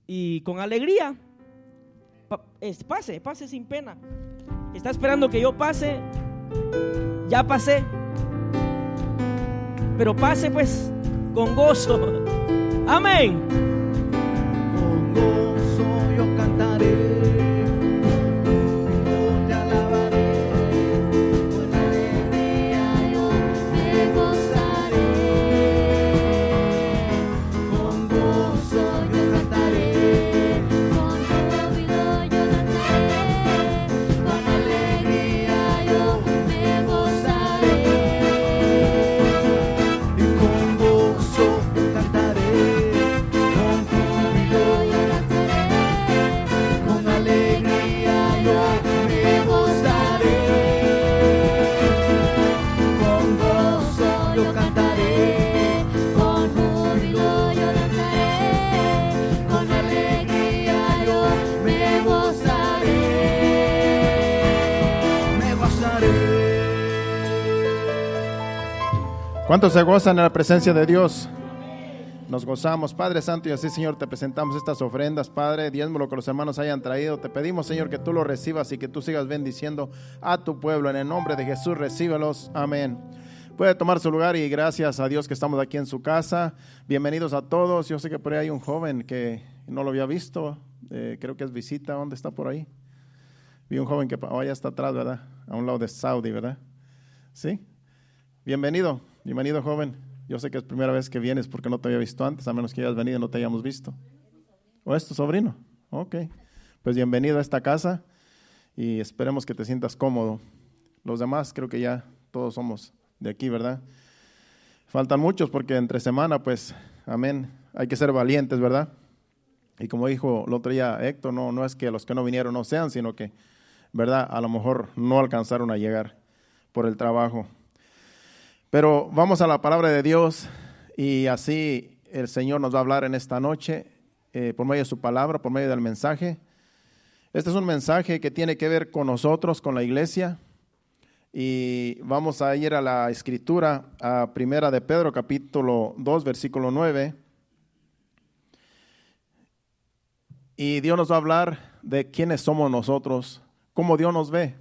y con alegría. Pase sin pena. Está esperando que yo pase. Ya pasé. Pero pase pues con gozo. Amén. Con gozo yo cantaré. ¿Cuántos se gozan en la presencia de Dios? Nos gozamos, Padre Santo, y así, Señor, te presentamos estas ofrendas, Padre, diezmo lo que los hermanos hayan traído. Te pedimos, Señor, que tú lo recibas y que tú sigas bendiciendo a tu pueblo. En el nombre de Jesús, recíbelos. Amén. Puede tomar su lugar y gracias a Dios que estamos aquí en su casa. Bienvenidos a todos. Yo sé que por ahí hay un joven que no lo había visto. Creo que es visita. ¿Dónde está por ahí? Vi un joven que allá está atrás, ¿verdad? A un lado de Saudi, ¿verdad? ¿Sí? Bienvenido, joven. Yo sé que es primera vez que vienes porque no te había visto antes, a menos que hayas venido y no te hayamos visto. ¿O es tu sobrino? Ok. Pues bienvenido a esta casa y esperemos que te sientas cómodo. Los demás creo que ya todos somos de aquí, ¿verdad? Faltan muchos porque entre semana, pues, amén, hay que ser valientes, ¿verdad? Y como dijo el otro día Héctor, no es que los que no vinieron no sean, sino que, ¿verdad? A lo mejor no alcanzaron a llegar por el trabajo. Pero vamos a la palabra de Dios y así el Señor nos va a hablar en esta noche por medio de su palabra, por medio del mensaje. Este es un mensaje que tiene que ver con nosotros, con la iglesia. Y vamos a ir a la escritura, a Primera de Pedro, capítulo 2, versículo 9. Y Dios nos va a hablar de quiénes somos nosotros, cómo Dios nos ve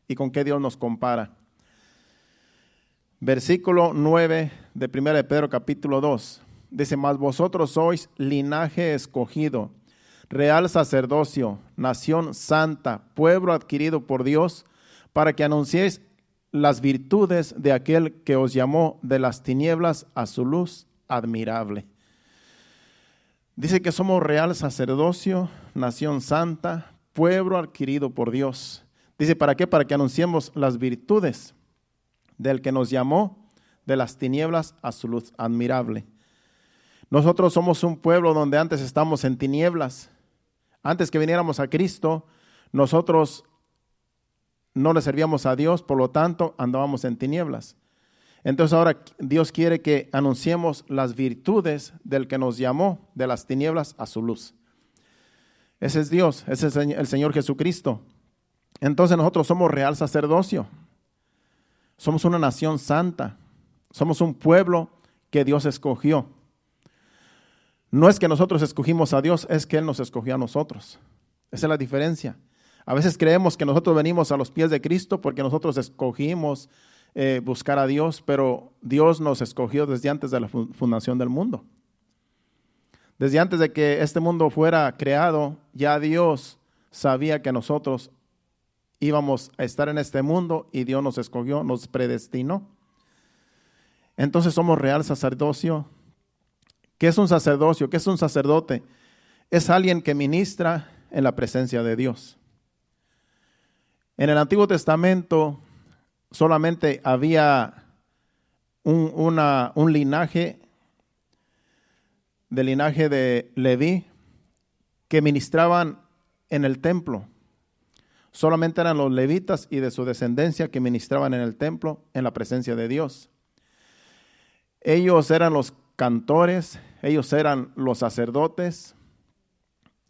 y con qué Dios nos compara. Versículo 9 de Primera de Pedro, capítulo 2. Dice, mas vosotros sois linaje escogido, real sacerdocio, nación santa, pueblo adquirido por Dios, para que anunciéis las virtudes de aquel que os llamó de las tinieblas a su luz admirable. Dice que somos real sacerdocio, nación santa, pueblo adquirido por Dios. Dice, ¿para qué? Para que anunciemos las virtudes del que nos llamó de las tinieblas a su luz admirable. Nosotros somos un pueblo donde antes estamos en tinieblas. Antes que viniéramos a Cristo, nosotros no le servíamos a Dios, por lo tanto andábamos en tinieblas. Entonces ahora Dios quiere que anunciemos las virtudes del que nos llamó de las tinieblas a su luz. Ese es Dios, ese es el Señor Jesucristo. Entonces nosotros somos real sacerdocio. Somos una nación santa. Somos un pueblo que Dios escogió. No es que nosotros escogimos a Dios, es que Él nos escogió a nosotros. Esa es la diferencia. A veces creemos que nosotros venimos a los pies de Cristo porque nosotros escogimos buscar a Dios, pero Dios nos escogió desde antes de la fundación del mundo. Desde antes de que este mundo fuera creado, ya Dios sabía que nosotros íbamos a estar en este mundo y Dios nos escogió, nos predestinó. Entonces somos real sacerdocio. ¿Qué es un sacerdocio? ¿Qué es un sacerdote? Es alguien que ministra en la presencia de Dios. En el Antiguo Testamento solamente había un linaje de Leví que ministraban en el templo. Solamente eran los levitas y de su descendencia que ministraban en el templo en la presencia de Dios. Ellos eran los cantores, ellos eran los sacerdotes.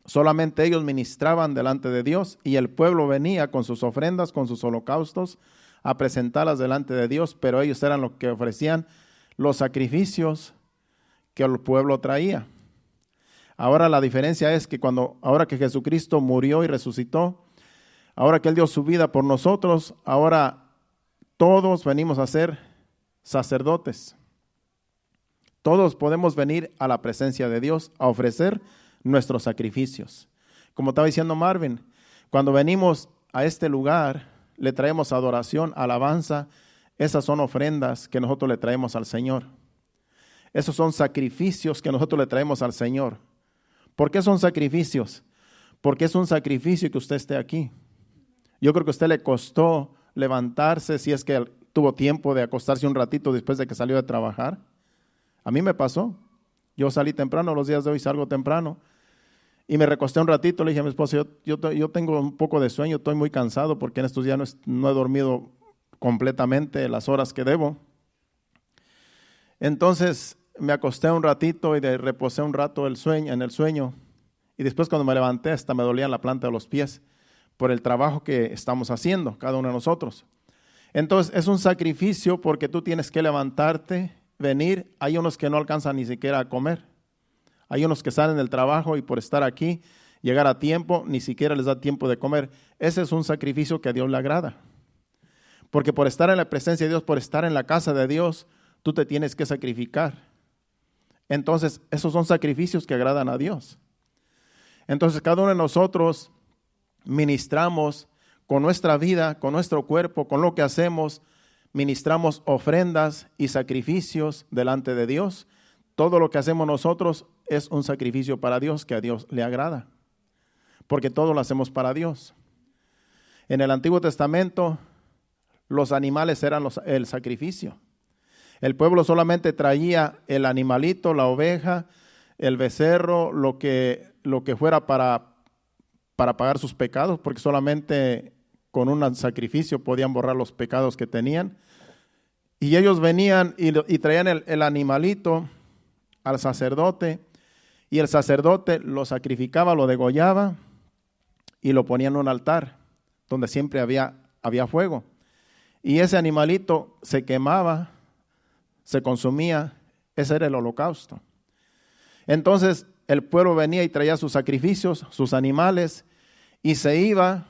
Solamente ellos ministraban delante de Dios y el pueblo venía con sus ofrendas, con sus holocaustos a presentarlas delante de Dios, pero ellos eran los que ofrecían los sacrificios que el pueblo traía. Ahora la diferencia es que ahora que Jesucristo murió y resucitó, ahora que Él dio su vida por nosotros, ahora todos venimos a ser sacerdotes. Todos podemos venir a la presencia de Dios a ofrecer nuestros sacrificios. Como estaba diciendo Marvin, cuando venimos a este lugar, le traemos adoración, alabanza. Esas son ofrendas que nosotros le traemos al Señor. Esos son sacrificios que nosotros le traemos al Señor. ¿Por qué son sacrificios? Porque es un sacrificio que usted esté aquí. Yo creo que a usted le costó levantarse, si es que tuvo tiempo de acostarse un ratito después de que salió de trabajar. A mí me pasó. Yo salí temprano, los días de hoy salgo temprano. Y me recosté un ratito, le dije a mi esposa, yo tengo un poco de sueño, estoy muy cansado porque en estos días no he dormido completamente las horas que debo. Entonces me acosté un ratito y reposé un rato en el sueño. Y después cuando me levanté hasta me dolía la planta de los pies por el trabajo que estamos haciendo, cada uno de nosotros. Entonces es un sacrificio porque tú tienes que levantarte, venir. Hay unos que no alcanzan ni siquiera a comer. Hay unos que salen del trabajo y por estar aquí, llegar a tiempo, ni siquiera les da tiempo de comer. Ese es un sacrificio que a Dios le agrada. Porque por estar en la presencia de Dios, por estar en la casa de Dios, tú te tienes que sacrificar. Entonces, esos son sacrificios que agradan a Dios. Entonces, cada uno de nosotros ministramos con nuestra vida, con nuestro cuerpo, con lo que hacemos, ministramos ofrendas y sacrificios delante de Dios. Todo lo que hacemos nosotros es un sacrificio para Dios que a Dios le agrada, porque todo lo hacemos para Dios. En el Antiguo Testamento, los animales eran el sacrificio. El pueblo solamente traía el animalito, la oveja, el becerro, lo que fuera para pagar sus pecados, porque solamente con un sacrificio podían borrar los pecados que tenían. Y ellos venían y traían el animalito al sacerdote, y el sacerdote lo sacrificaba, lo degollaba y lo ponía en un altar donde siempre había fuego. Y ese animalito se quemaba, se consumía, ese era el holocausto. Entonces el pueblo venía y traía sus sacrificios, sus animales, y se iba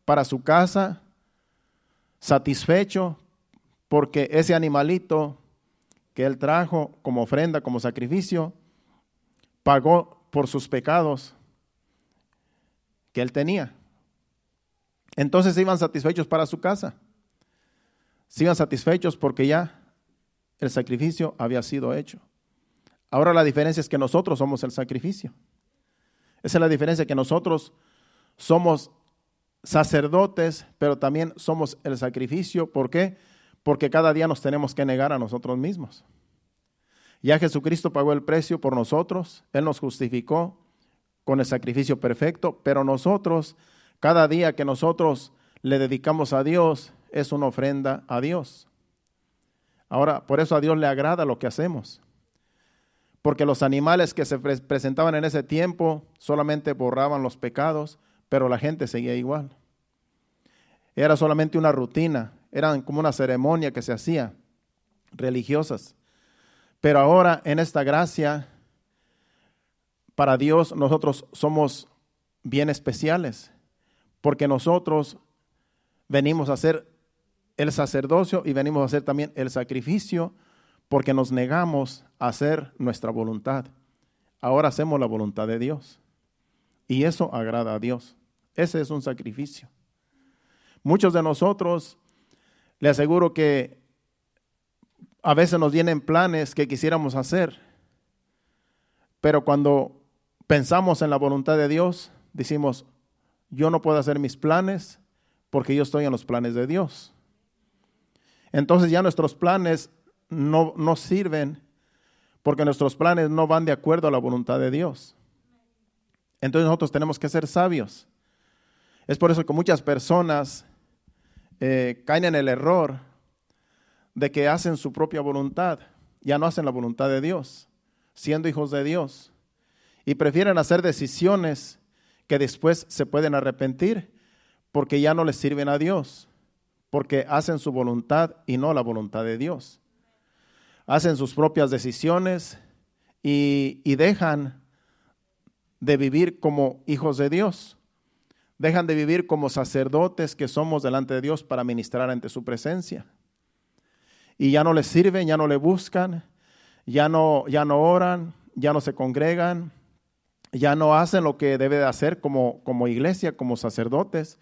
para su casa satisfecho porque ese animalito que él trajo como ofrenda, como sacrificio, pagó por sus pecados que él tenía. Entonces se iban satisfechos para su casa. Se iban satisfechos porque ya el sacrificio había sido hecho. Ahora la diferencia es que nosotros somos el sacrificio. Esa es la diferencia, que nosotros somos sacerdotes, pero también somos el sacrificio. ¿Por qué? Porque cada día nos tenemos que negar a nosotros mismos. Ya Jesucristo pagó el precio por nosotros, Él nos justificó con el sacrificio perfecto, pero nosotros, cada día que nosotros le dedicamos a Dios, es una ofrenda a Dios. Ahora, por eso a Dios le agrada lo que hacemos. Porque los animales que se presentaban en ese tiempo solamente borraban los pecados, pero la gente seguía igual. Era solamente una rutina, eran como una ceremonia que se hacía, religiosas. Pero ahora en esta gracia, para Dios nosotros somos bien especiales, porque nosotros venimos a hacer el sacerdocio y venimos a hacer también el sacrificio, porque nos negamos a hacer nuestra voluntad. Ahora hacemos la voluntad de Dios y eso agrada a Dios. Ese es un sacrificio. Muchos de nosotros, le aseguro que a veces nos vienen planes que quisiéramos hacer, pero cuando pensamos en la voluntad de Dios, decimos, yo no puedo hacer mis planes porque yo estoy en los planes de Dios. Entonces ya nuestros planes no sirven porque nuestros planes no van de acuerdo a la voluntad de Dios. Entonces nosotros tenemos que ser sabios. Es por eso que muchas personas caen en el error de que hacen su propia voluntad, ya no hacen la voluntad de Dios, siendo hijos de Dios, y prefieren hacer decisiones que después se pueden arrepentir porque ya no les sirven a Dios, porque hacen su voluntad y no la voluntad de Dios. Hacen sus propias decisiones y dejan de vivir como hijos de Dios. Dejan de vivir como sacerdotes que somos delante de Dios para ministrar ante su presencia. Y ya no les sirven, ya no le buscan, ya no oran, ya no se congregan, ya no hacen lo que debe de hacer como iglesia, como sacerdotes.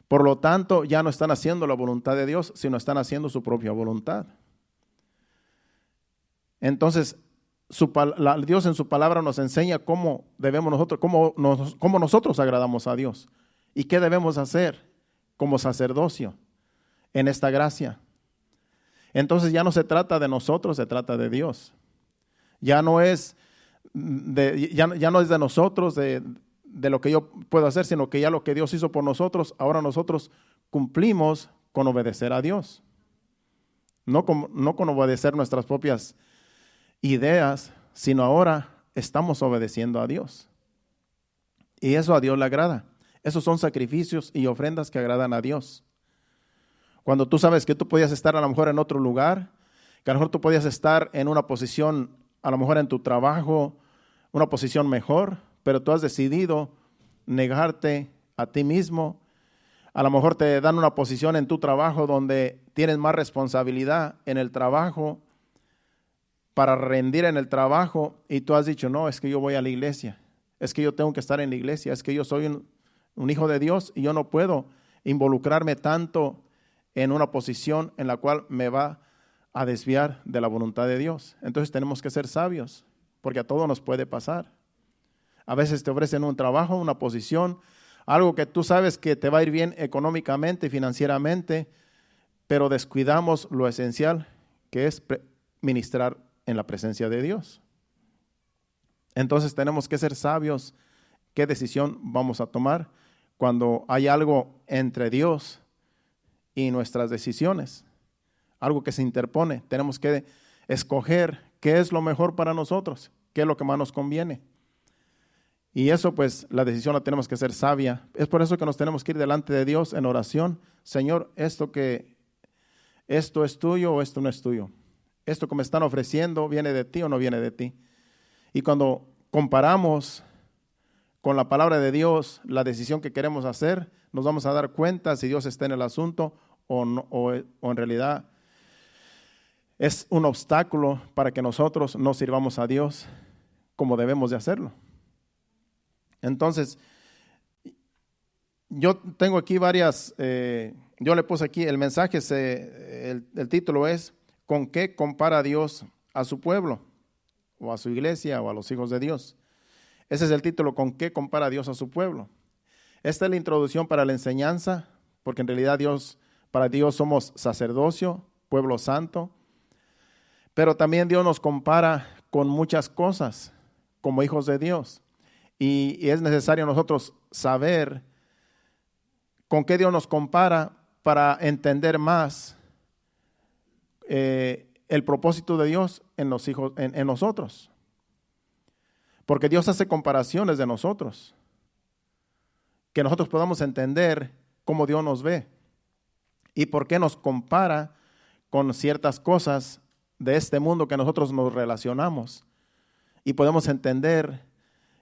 Por lo tanto, ya no están haciendo la voluntad de Dios, sino están haciendo su propia voluntad. Entonces, Dios en su palabra nos enseña cómo debemos nosotros, cómo nosotros agradamos a Dios y qué debemos hacer como sacerdocio en esta gracia. Entonces ya no se trata de nosotros, se trata de Dios. Ya no es de nosotros, de lo que yo puedo hacer, sino que ya lo que Dios hizo por nosotros, ahora nosotros cumplimos con obedecer a Dios. No con obedecer nuestras propias ideas, sino ahora estamos obedeciendo a Dios. Y eso a Dios le agrada. Esos son sacrificios y ofrendas que agradan a Dios. Cuando tú sabes que tú podías estar a lo mejor en otro lugar, que a lo mejor tú podías estar en una posición, a lo mejor en tu trabajo, una posición mejor, pero tú has decidido negarte a ti mismo. A lo mejor te dan una posición en tu trabajo donde tienes más responsabilidad en el trabajo para rendir en el trabajo y tú has dicho, no, es que yo voy a la iglesia, es que yo tengo que estar en la iglesia, es que yo soy un hijo de Dios y yo no puedo involucrarme tanto en una posición en la cual me va a desviar de la voluntad de Dios. Entonces tenemos que ser sabios, porque a todos nos puede pasar. A veces te ofrecen un trabajo, una posición, algo que tú sabes que te va a ir bien económicamente, financieramente, pero descuidamos lo esencial, que es ministrar en la presencia de Dios. Entonces tenemos que ser sabios qué decisión vamos a tomar cuando hay algo entre Dios y nuestras decisiones, algo que se interpone. Tenemos que escoger qué es lo mejor para nosotros, qué es lo que más nos conviene. Y eso pues la decisión la tenemos que hacer sabia. Es por eso que nos tenemos que ir delante de Dios en oración. Señor, esto es tuyo o esto no es tuyo. Esto que me están ofreciendo, ¿viene de ti o no viene de ti? Y cuando comparamos con la palabra de Dios la decisión que queremos hacer, nos vamos a dar cuenta si Dios está en el asunto o en realidad es un obstáculo para que nosotros no sirvamos a Dios como debemos de hacerlo. Entonces, yo tengo aquí varias, yo le puse aquí, el mensaje, el título es, ¿con qué compara Dios a su pueblo? O a su iglesia o a los hijos de Dios. Ese es el título, ¿con qué compara Dios a su pueblo? Esta es la introducción para la enseñanza, porque en realidad para Dios somos sacerdocio, pueblo santo, pero también Dios nos compara con muchas cosas como hijos de Dios. Y es necesario nosotros saber con qué Dios nos compara para entender más el propósito de Dios en los hijos, en nosotros. Porque Dios hace comparaciones de nosotros, que nosotros podamos entender cómo Dios nos ve y por qué nos compara con ciertas cosas de este mundo que nosotros nos relacionamos. Y podemos entender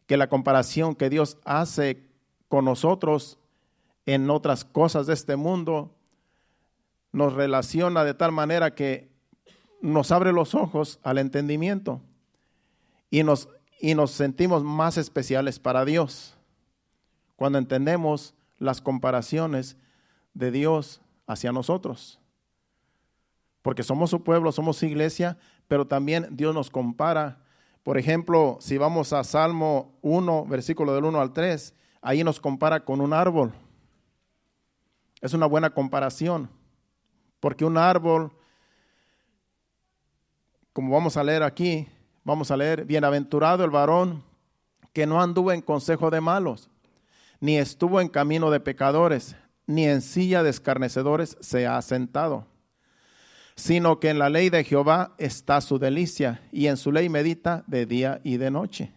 que la comparación que Dios hace con nosotros en otras cosas de este mundo nos relaciona de tal manera que nos abre los ojos al entendimiento y nos sentimos más especiales para Dios cuando entendemos las comparaciones de Dios hacia nosotros. Porque somos su pueblo, somos su iglesia, pero también Dios nos compara. Por ejemplo, si vamos a Salmo 1, versículo del 1 al 3, ahí nos compara con un árbol. Es una buena comparación, porque un árbol, como vamos a leer aquí, bienaventurado el varón que no anduvo en consejo de malos, ni estuvo en camino de pecadores, ni en silla de escarnecedores se ha sentado, sino que en la ley de Jehová está su delicia, y en su ley medita de día y de noche.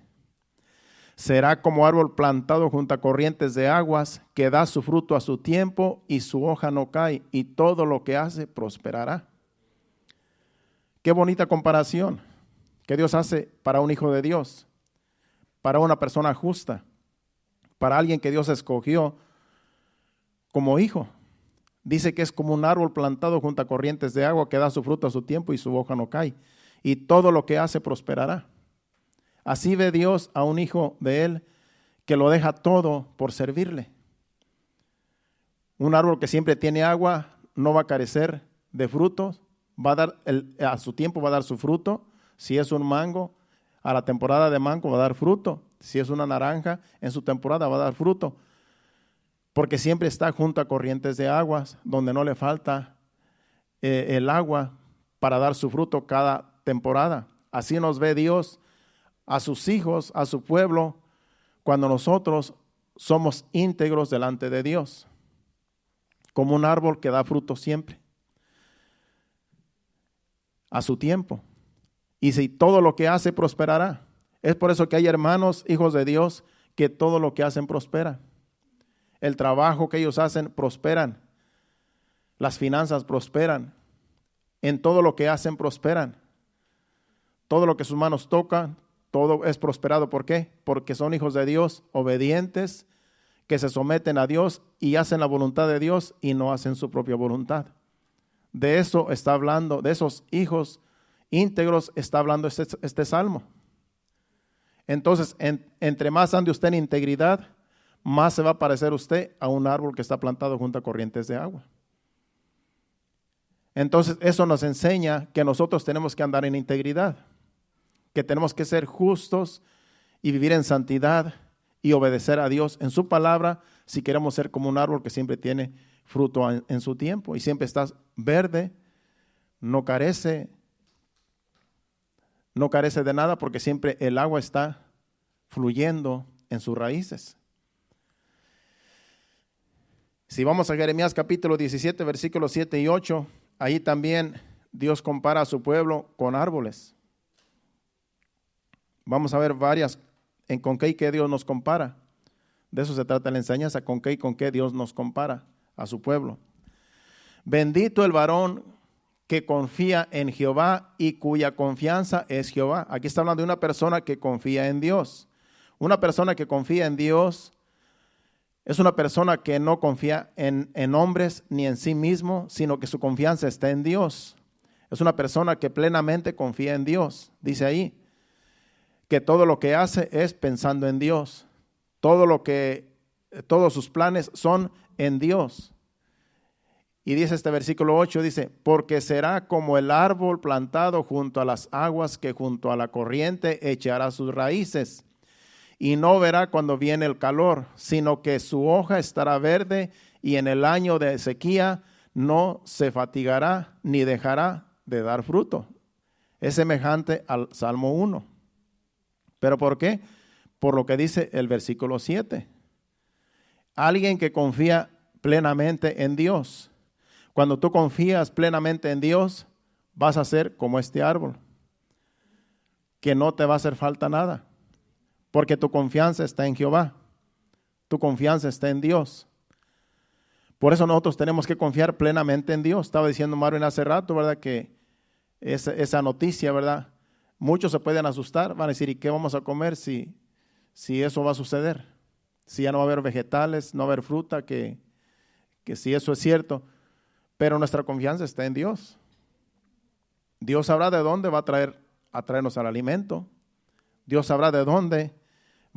Será como árbol plantado junto a corrientes de aguas, que da su fruto a su tiempo, y su hoja no cae, y todo lo que hace prosperará. Qué bonita comparación que Dios hace para un hijo de Dios, para una persona justa, para alguien que Dios escogió como hijo. Dice que es como un árbol plantado junto a corrientes de agua que da su fruto a su tiempo y su hoja no cae. Y todo lo que hace prosperará. Así ve Dios a un hijo de Él que lo deja todo por servirle. Un árbol que siempre tiene agua no va a carecer de frutos, va a dar a su tiempo va a dar su fruto. Si es un mango, a la temporada de mango va a dar fruto. Si es una naranja, en su temporada va a dar fruto. Porque siempre está junto a corrientes de aguas, donde no le falta el agua para dar su fruto cada temporada. Así nos ve Dios a sus hijos, a su pueblo, cuando nosotros somos íntegros delante de Dios, como un árbol que da fruto siempre, a su tiempo. Y si todo lo que hace prosperará. Es por eso que hay hermanos, hijos de Dios, que todo lo que hacen prospera. El trabajo que ellos hacen prosperan. Las finanzas prosperan. En todo lo que hacen prosperan. Todo lo que sus manos tocan, todo es prosperado. ¿Por qué? Porque son hijos de Dios, obedientes, que se someten a Dios y hacen la voluntad de Dios y no hacen su propia voluntad. De eso está hablando, de esos hijos íntegros está hablando este salmo. Entonces, entre más ande usted en integridad, más se va a parecer usted a un árbol que está plantado junto a corrientes de agua. Entonces, eso nos enseña que nosotros tenemos que andar en integridad, que tenemos que ser justos y vivir en santidad y obedecer a Dios en su palabra si queremos ser como un árbol que siempre tiene fruto en su tiempo y siempre está verde, no carece de nada porque siempre el agua está fluyendo en sus raíces. Si vamos a Jeremías capítulo 17, versículos 7 y 8, ahí también Dios compara a su pueblo con árboles. Vamos a ver varias con qué y qué Dios nos compara. De eso se trata la enseñanza, con qué y con qué Dios nos compara a su pueblo. Bendito el varón que confía en Jehová y cuya confianza es Jehová. Aquí está hablando de una persona que confía en Dios. Una persona que confía en Dios es una persona que no confía en hombres ni en sí mismo, sino que su confianza está en Dios. Es una persona que plenamente confía en Dios. Dice ahí que todo lo que hace es pensando en Dios. Todos sus planes son en Dios. Y dice este versículo 8, dice, porque será como el árbol plantado junto a las aguas que junto a la corriente echará sus raíces. Y no verá cuando viene el calor, sino que su hoja estará verde y en el año de sequía no se fatigará ni dejará de dar fruto. Es semejante al Salmo 1. ¿Pero por qué? Por lo que dice el versículo 7. Alguien que confía plenamente en Dios. Cuando tú confías plenamente en Dios, vas a ser como este árbol, que no te va a hacer falta nada, porque tu confianza está en Jehová, tu confianza está en Dios. Por eso nosotros tenemos que confiar plenamente en Dios. Estaba diciendo Marvin hace rato, ¿verdad? Que esa noticia, ¿verdad? Muchos se pueden asustar, van a decir, ¿y qué vamos a comer si eso va a suceder? Si ya no va a haber vegetales, no va a haber fruta, que si eso es cierto. Pero nuestra confianza está en Dios. Dios sabrá de dónde va a traernos el alimento. Dios sabrá de dónde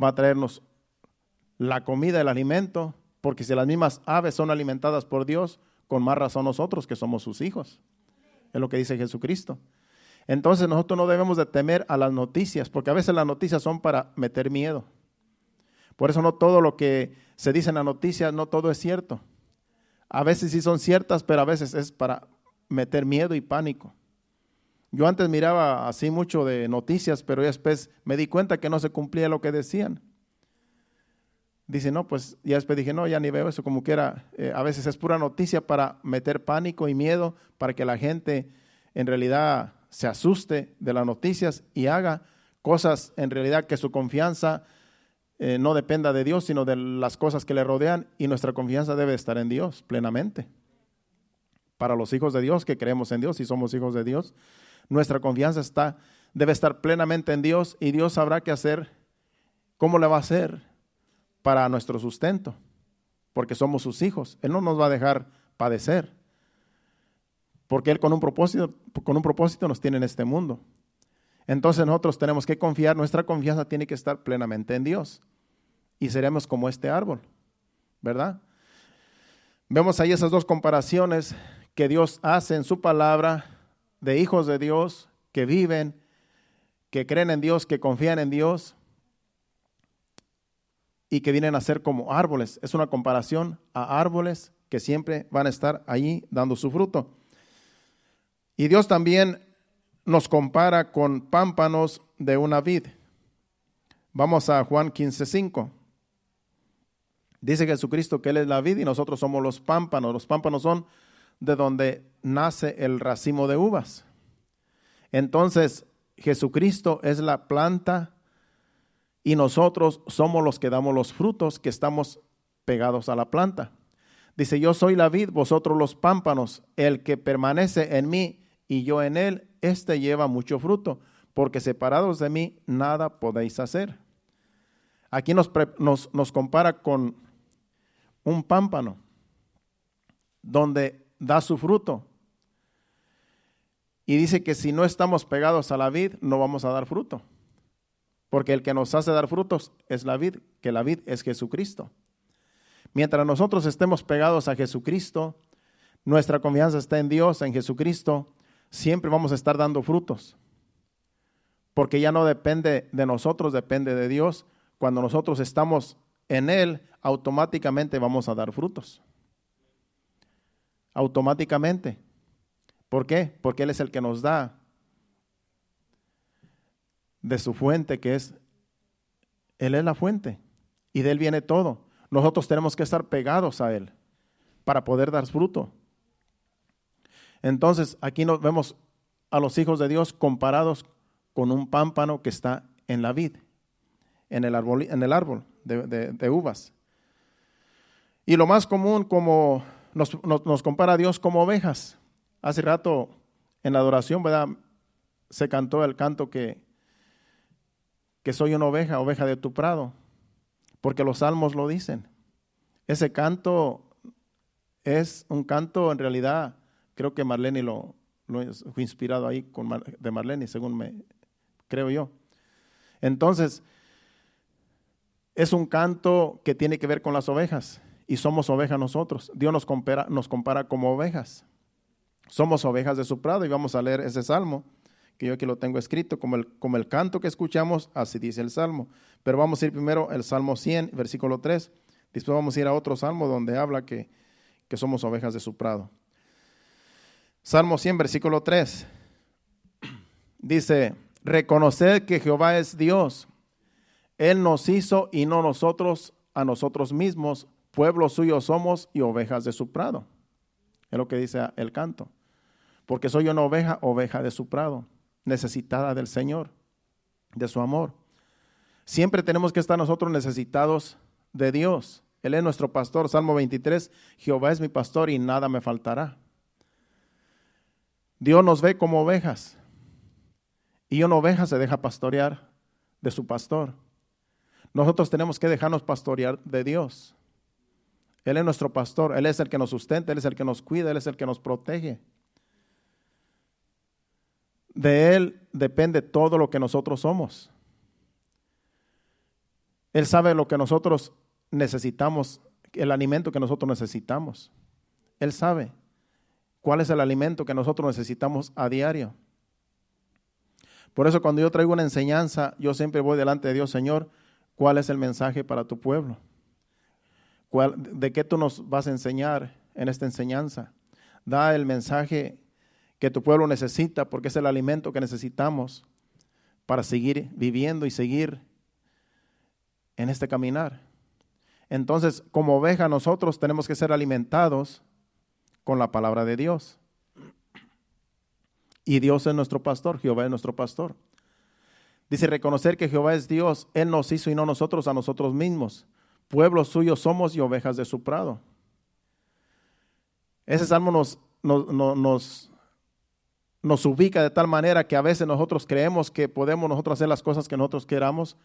va a traernos la comida, el alimento. Porque si las mismas aves son alimentadas por Dios, con más razón nosotros que somos sus hijos. Es lo que dice Jesucristo. Entonces nosotros no debemos de temer a las noticias, porque a veces las noticias son para meter miedo. Por eso no todo lo que se dice en las noticias, no todo es cierto. A veces sí son ciertas, pero a veces es para meter miedo y pánico. Yo antes miraba así mucho de noticias, pero después me di cuenta que no se cumplía lo que decían. Dice, no, pues ya después dije, no, ya ni veo eso, como que era, a veces es pura noticia para meter pánico y miedo, para que la gente en realidad se asuste de las noticias y haga cosas en realidad que su confianza no dependa de Dios, sino de las cosas que le rodean, y nuestra confianza debe estar en Dios plenamente. Para los hijos de Dios que creemos en Dios y somos hijos de Dios, nuestra confianza debe estar plenamente en Dios, y Dios sabrá qué hacer ¿cómo le va a hacer para nuestro sustento? Porque somos sus hijos. Él no nos va a dejar padecer. Porque Él con un propósito nos tiene en este mundo. Entonces nosotros tenemos que confiar, nuestra confianza tiene que estar plenamente en Dios. Y seremos como este árbol, ¿verdad? Vemos ahí esas dos comparaciones que Dios hace en su palabra de hijos de Dios que viven, que creen en Dios, que confían en Dios y que vienen a ser como árboles. Es una comparación a árboles que siempre van a estar allí dando su fruto. Y Dios también nos compara con pámpanos de una vid. Vamos a Juan 15:5. Dice Jesucristo que Él es la vid y nosotros somos los pámpanos. Los pámpanos son de donde nace el racimo de uvas. Entonces, Jesucristo es la planta y nosotros somos los que damos los frutos que estamos pegados a la planta. Dice, yo soy la vid, vosotros los pámpanos. El que permanece en mí y yo en él, éste lleva mucho fruto, porque separados de mí nada podéis hacer. Aquí nos compara con un pámpano donde da su fruto. Y dice que si no estamos pegados a la vid, no vamos a dar fruto. Porque el que nos hace dar frutos es la vid, que la vid es Jesucristo. Mientras nosotros estemos pegados a Jesucristo, nuestra confianza está en Dios, en Jesucristo, siempre vamos a estar dando frutos. Porque ya no depende de nosotros, depende de Dios. Cuando nosotros estamos en Él, automáticamente vamos a dar frutos. Automáticamente. ¿Por qué? Porque Él es el que nos da de su fuente, que es, Él es la fuente y de Él viene todo. Nosotros tenemos que estar pegados a Él para poder dar fruto. Entonces, aquí nos vemos a los hijos de Dios comparados con un pámpano que está en la vid, en el árbol de uvas. Y lo más común, como nos compara a Dios como ovejas. Hace rato en la adoración, ¿verdad?, se cantó el canto que soy una oveja de tu prado, porque los salmos lo dicen. Ese canto es un canto, en realidad, creo que Marlene lo fue inspirado ahí de Marlene, según creo yo. Entonces, es un canto que tiene que ver con las ovejas, y somos ovejas nosotros. Dios nos compara como ovejas. Somos ovejas de su prado, y vamos a leer ese salmo, que yo aquí lo tengo escrito, como el canto que escuchamos, así dice el salmo. Pero vamos a ir primero al Salmo 100, versículo 3. Después vamos a ir a otro salmo donde habla que somos ovejas de su prado. Salmo 100, versículo 3. Dice, reconoced que Jehová es Dios. Él nos hizo y no nosotros a nosotros mismos. Pueblo suyo somos y ovejas de su prado. Es lo que dice el canto. Porque soy una oveja de su prado, necesitada del Señor, de su amor. Siempre tenemos que estar nosotros necesitados de Dios. Él es nuestro pastor. Salmo 23, Jehová es mi pastor y nada me faltará. Dios nos ve como ovejas. Y una oveja se deja pastorear de su pastor. Nosotros tenemos que dejarnos pastorear de Dios. Él es nuestro pastor, Él es el que nos sustenta, Él es el que nos cuida, Él es el que nos protege. De Él depende todo lo que nosotros somos. Él sabe lo que nosotros necesitamos, el alimento que nosotros necesitamos. Él sabe cuál es el alimento que nosotros necesitamos a diario. Por eso cuando yo traigo una enseñanza, yo siempre voy delante de Dios, Señor, ¿cuál es el mensaje para tu pueblo? ¿De qué tú nos vas a enseñar en esta enseñanza? Da el mensaje que tu pueblo necesita, porque es el alimento que necesitamos para seguir viviendo y seguir en este caminar. Entonces, como oveja, nosotros tenemos que ser alimentados con la palabra de Dios. Y Dios es nuestro pastor, Jehová es nuestro pastor. Dice, reconocer que Jehová es Dios, Él nos hizo y no nosotros a nosotros mismos. Pueblo suyo somos y ovejas de su prado. Ese salmo nos ubica de tal manera que a veces nosotros creemos que podemos nosotros hacer las cosas que nosotros queramos,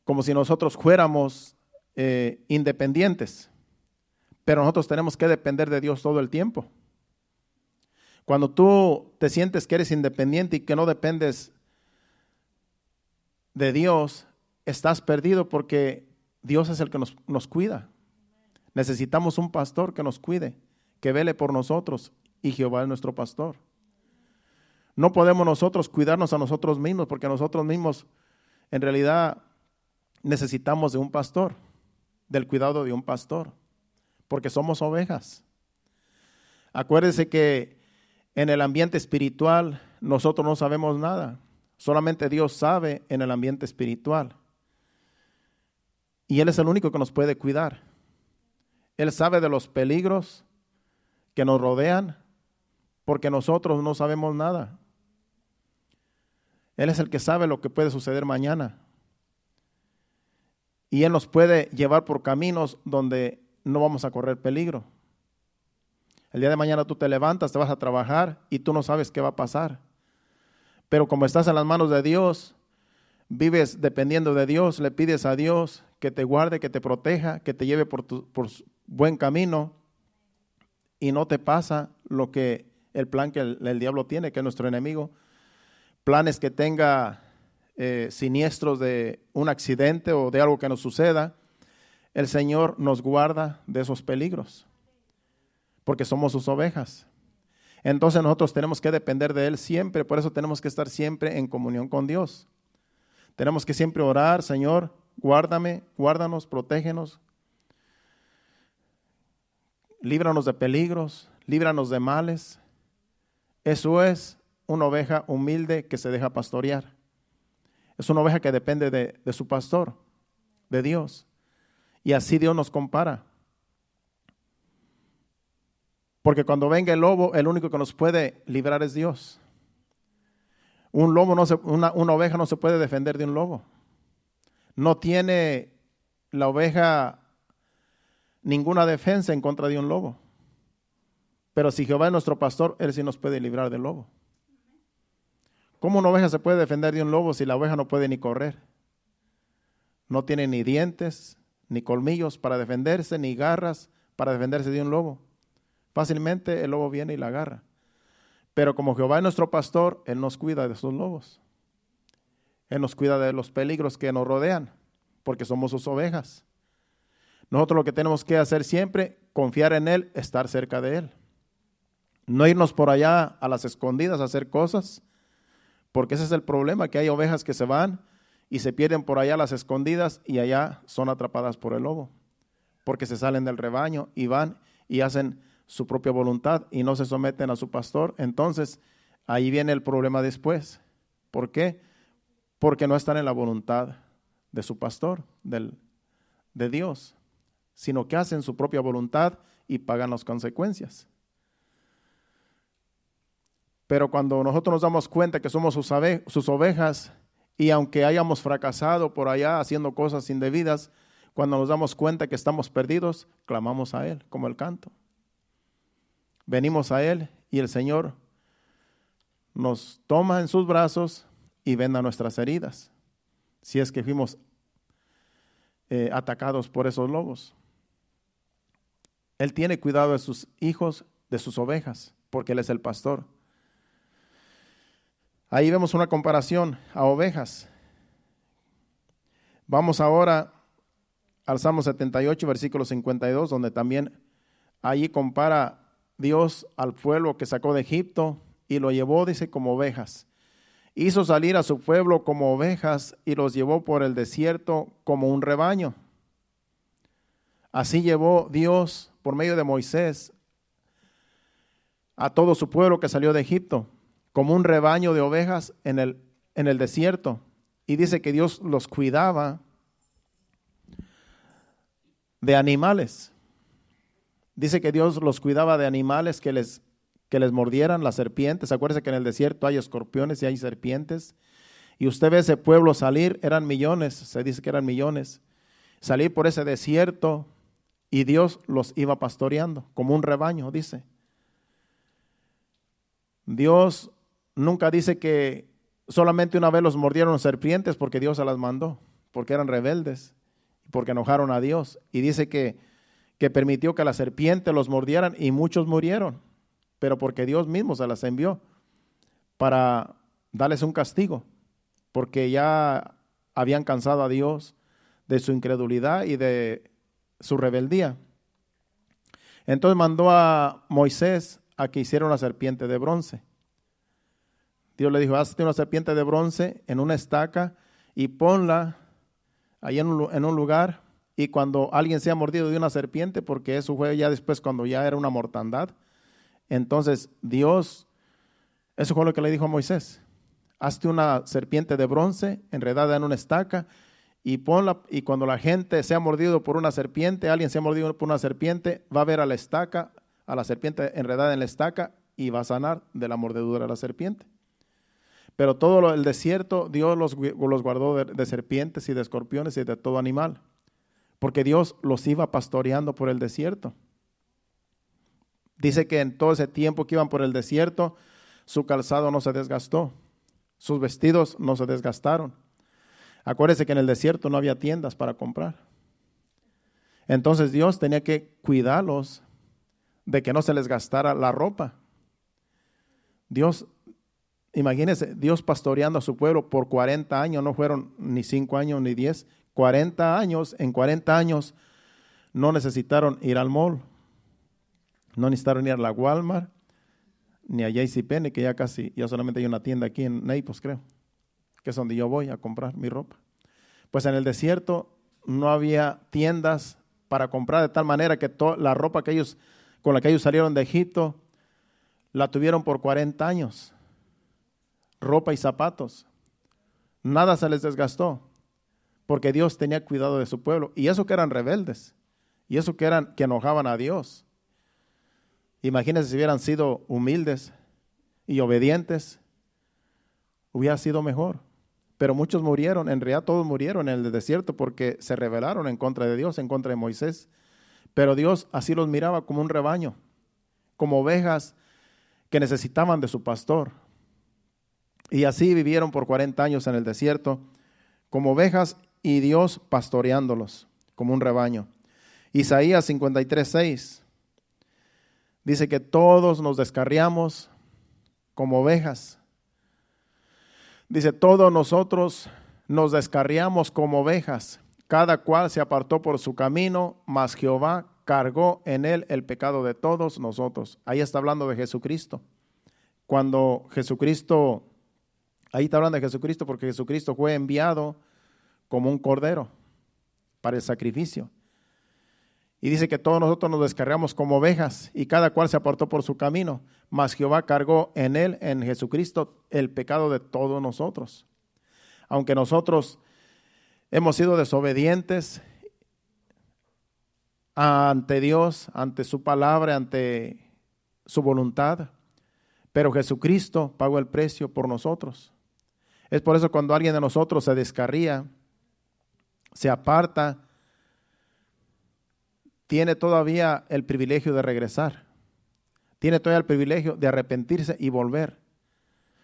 como si nosotros fuéramos independientes, pero nosotros tenemos que depender de Dios todo el tiempo. Cuando tú te sientes que eres independiente y que no dependes de Dios, estás perdido porque Dios es el que nos cuida. Necesitamos un pastor que nos cuide, que vele por nosotros, y Jehová es nuestro pastor. No podemos nosotros cuidarnos a nosotros mismos, porque nosotros mismos en realidad necesitamos de un pastor, del cuidado de un pastor, porque somos ovejas. Acuérdese que en el ambiente espiritual nosotros no sabemos nada, solamente Dios sabe en el ambiente espiritual. Y Él es el único que nos puede cuidar. Él sabe de los peligros que nos rodean, porque nosotros no sabemos nada. Él es el que sabe lo que puede suceder mañana. Y Él nos puede llevar por caminos donde no vamos a correr peligro. El día de mañana tú te levantas, te vas a trabajar y tú no sabes qué va a pasar. Pero como estás en las manos de Dios, vives dependiendo de Dios, le pides a Dios que te guarde, que te proteja, que te lleve por buen camino y no te pasa lo que el plan que el diablo tiene, que es nuestro enemigo. Planes que tenga siniestros de un accidente o de algo que nos suceda. El Señor nos guarda de esos peligros, porque somos sus ovejas. Entonces nosotros tenemos que depender de Él siempre, por eso tenemos que estar siempre en comunión con Dios. Tenemos que siempre orar: Señor, guárdame, guárdanos, protégenos, líbranos de peligros, líbranos de males. Eso es una oveja humilde que se deja pastorear. Es una oveja que depende de su pastor, de Dios. Y así Dios nos compara. Porque cuando venga el lobo, el único que nos puede librar es Dios. Una oveja no se puede defender de un lobo. No tiene la oveja ninguna defensa en contra de un lobo. Pero si Jehová es nuestro pastor, Él sí nos puede librar del lobo. ¿Cómo una oveja se puede defender de un lobo si la oveja no puede ni correr? No tiene ni dientes, ni colmillos para defenderse, ni garras para defenderse de un lobo. Fácilmente el lobo viene y la agarra. Pero como Jehová es nuestro pastor, Él nos cuida de esos lobos. Él nos cuida de los peligros que nos rodean, porque somos sus ovejas. Nosotros lo que tenemos que hacer siempre, confiar en Él, estar cerca de Él. No irnos por allá a las escondidas a hacer cosas, porque ese es el problema, que hay ovejas que se van y se pierden por allá a las escondidas y allá son atrapadas por el lobo, porque se salen del rebaño y van y hacen su propia voluntad y no se someten a su pastor. Entonces ahí viene el problema después. ¿Por qué? Porque no están en la voluntad de su pastor, de Dios, sino que hacen su propia voluntad y pagan las consecuencias. Pero cuando nosotros nos damos cuenta que somos sus ovejas, y aunque hayamos fracasado por allá haciendo cosas indebidas, cuando nos damos cuenta que estamos perdidos, clamamos a Él, como el canto. Venimos a Él y el Señor nos toma en sus brazos y venda nuestras heridas, si es que fuimos atacados por esos lobos. Él tiene cuidado de sus hijos, de sus ovejas, porque Él es el pastor. Ahí vemos una comparación a ovejas. Vamos ahora al Salmo 78, versículo 52, donde también allí compara Dios al pueblo que sacó de Egipto y lo llevó, dice, como ovejas. Hizo salir a su pueblo como ovejas y los llevó por el desierto como un rebaño. Así llevó Dios por medio de Moisés a todo su pueblo que salió de Egipto, como un rebaño de ovejas en el desierto. Y dice que Dios los cuidaba de animales. Dice que Dios los cuidaba de animales que les mordieran, las serpientes. Acuérdense que en el desierto hay escorpiones y hay serpientes. Y usted ve ese pueblo salir, eran millones, se dice que eran millones. Salir por ese desierto y Dios los iba pastoreando como un rebaño, dice. Dios nunca dice que solamente una vez los mordieron serpientes porque Dios se las mandó. porque eran rebeldes, porque enojaron a Dios. Y dice que permitió que la serpiente los mordieran y muchos murieron, pero porque Dios mismo se las envió para darles un castigo, porque ya habían cansado a Dios de su incredulidad y de su rebeldía. Entonces mandó a Moisés a que hiciera una serpiente de bronce. Dios le dijo, hazte una serpiente de bronce en una estaca y ponla ahí en un lugar, y cuando alguien sea mordido de una serpiente, porque eso fue ya después cuando ya era una mortandad, entonces Dios, eso fue lo que le dijo a Moisés, hazte una serpiente de bronce enredada en una estaca y ponla, y cuando la gente sea mordido por una serpiente, alguien sea mordido por una serpiente, va a ver a la estaca, a la serpiente enredada en la estaca, y va a sanar de la mordedura de la serpiente. Pero todo el desierto, Dios los guardó de serpientes y de escorpiones y de todo animal, porque Dios los iba pastoreando por el desierto. Dice que en todo ese tiempo que iban por el desierto, su calzado no se desgastó, sus vestidos no se desgastaron. Acuérdese que en el desierto no había tiendas para comprar. Entonces Dios tenía que cuidarlos de que no se les gastara la ropa. Imagínense, Dios pastoreando a su pueblo por 40 años, no fueron ni 5 años ni 10, 40 años, en 40 años no necesitaron ir al mall, no necesitaron ir a la Walmart, ni a JCPenney, que ya solamente hay una tienda aquí en Naples, creo, que es donde yo voy a comprar mi ropa. Pues en el desierto no había tiendas para comprar, de tal manera que la ropa con la que ellos salieron de Egipto, la tuvieron por 40 años. Ropa y zapatos, nada se les desgastó, porque Dios tenía cuidado de su pueblo, y eso que eran rebeldes, y eso que enojaban a Dios. Imagínense si hubieran sido humildes y obedientes, hubiera sido mejor. Pero muchos murieron, en realidad todos murieron en el desierto, porque se rebelaron en contra de Dios, en contra de Moisés. Pero Dios así los miraba como un rebaño, como ovejas que necesitaban de su pastor. Y así vivieron por 40 años en el desierto, como ovejas, y Dios pastoreándolos como un rebaño. Isaías 53:6 dice que todos nos descarriamos como ovejas. Dice, todos nosotros nos descarriamos como ovejas, cada cual se apartó por su camino, mas Jehová cargó en él el pecado de todos nosotros. Ahí está hablando de Jesucristo. Cuando Jesucristo... Ahí está hablando de Jesucristo, porque Jesucristo fue enviado como un cordero para el sacrificio. Y dice que todos nosotros nos descargamos como ovejas y cada cual se apartó por su camino, mas Jehová cargó en él, en Jesucristo, el pecado de todos nosotros. Aunque nosotros hemos sido desobedientes ante Dios, ante su palabra, ante su voluntad, pero Jesucristo pagó el precio por nosotros. Es por eso cuando alguien de nosotros se descarría, se aparta, tiene todavía el privilegio de regresar. Tiene todavía el privilegio de arrepentirse y volver.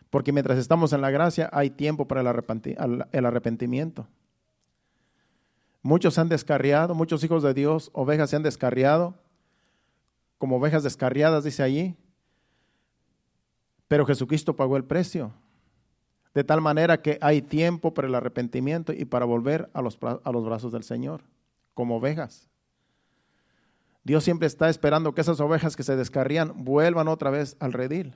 Porque mientras estamos en la gracia hay tiempo para el arrepentimiento. Muchos se han descarriado, muchos hijos de Dios, ovejas se han descarriado, como ovejas descarriadas, dice allí. Pero Jesucristo pagó el precio. De tal manera que hay tiempo para el arrepentimiento y para volver a los brazos del Señor, como ovejas. Dios siempre está esperando que esas ovejas que se descarrían vuelvan otra vez al redil.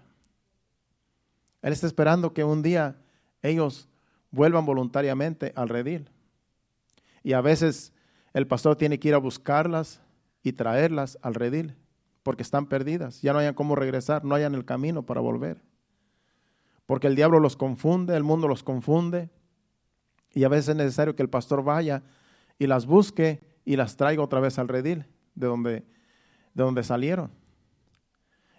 Él está esperando que un día ellos vuelvan voluntariamente al redil. Y a veces el pastor tiene que ir a buscarlas y traerlas al redil, porque están perdidas, ya no hayan cómo regresar, no hayan el camino para volver. Porque el diablo los confunde, el mundo los confunde, y a veces es necesario que el pastor vaya y las busque y las traiga otra vez al redil, de donde salieron.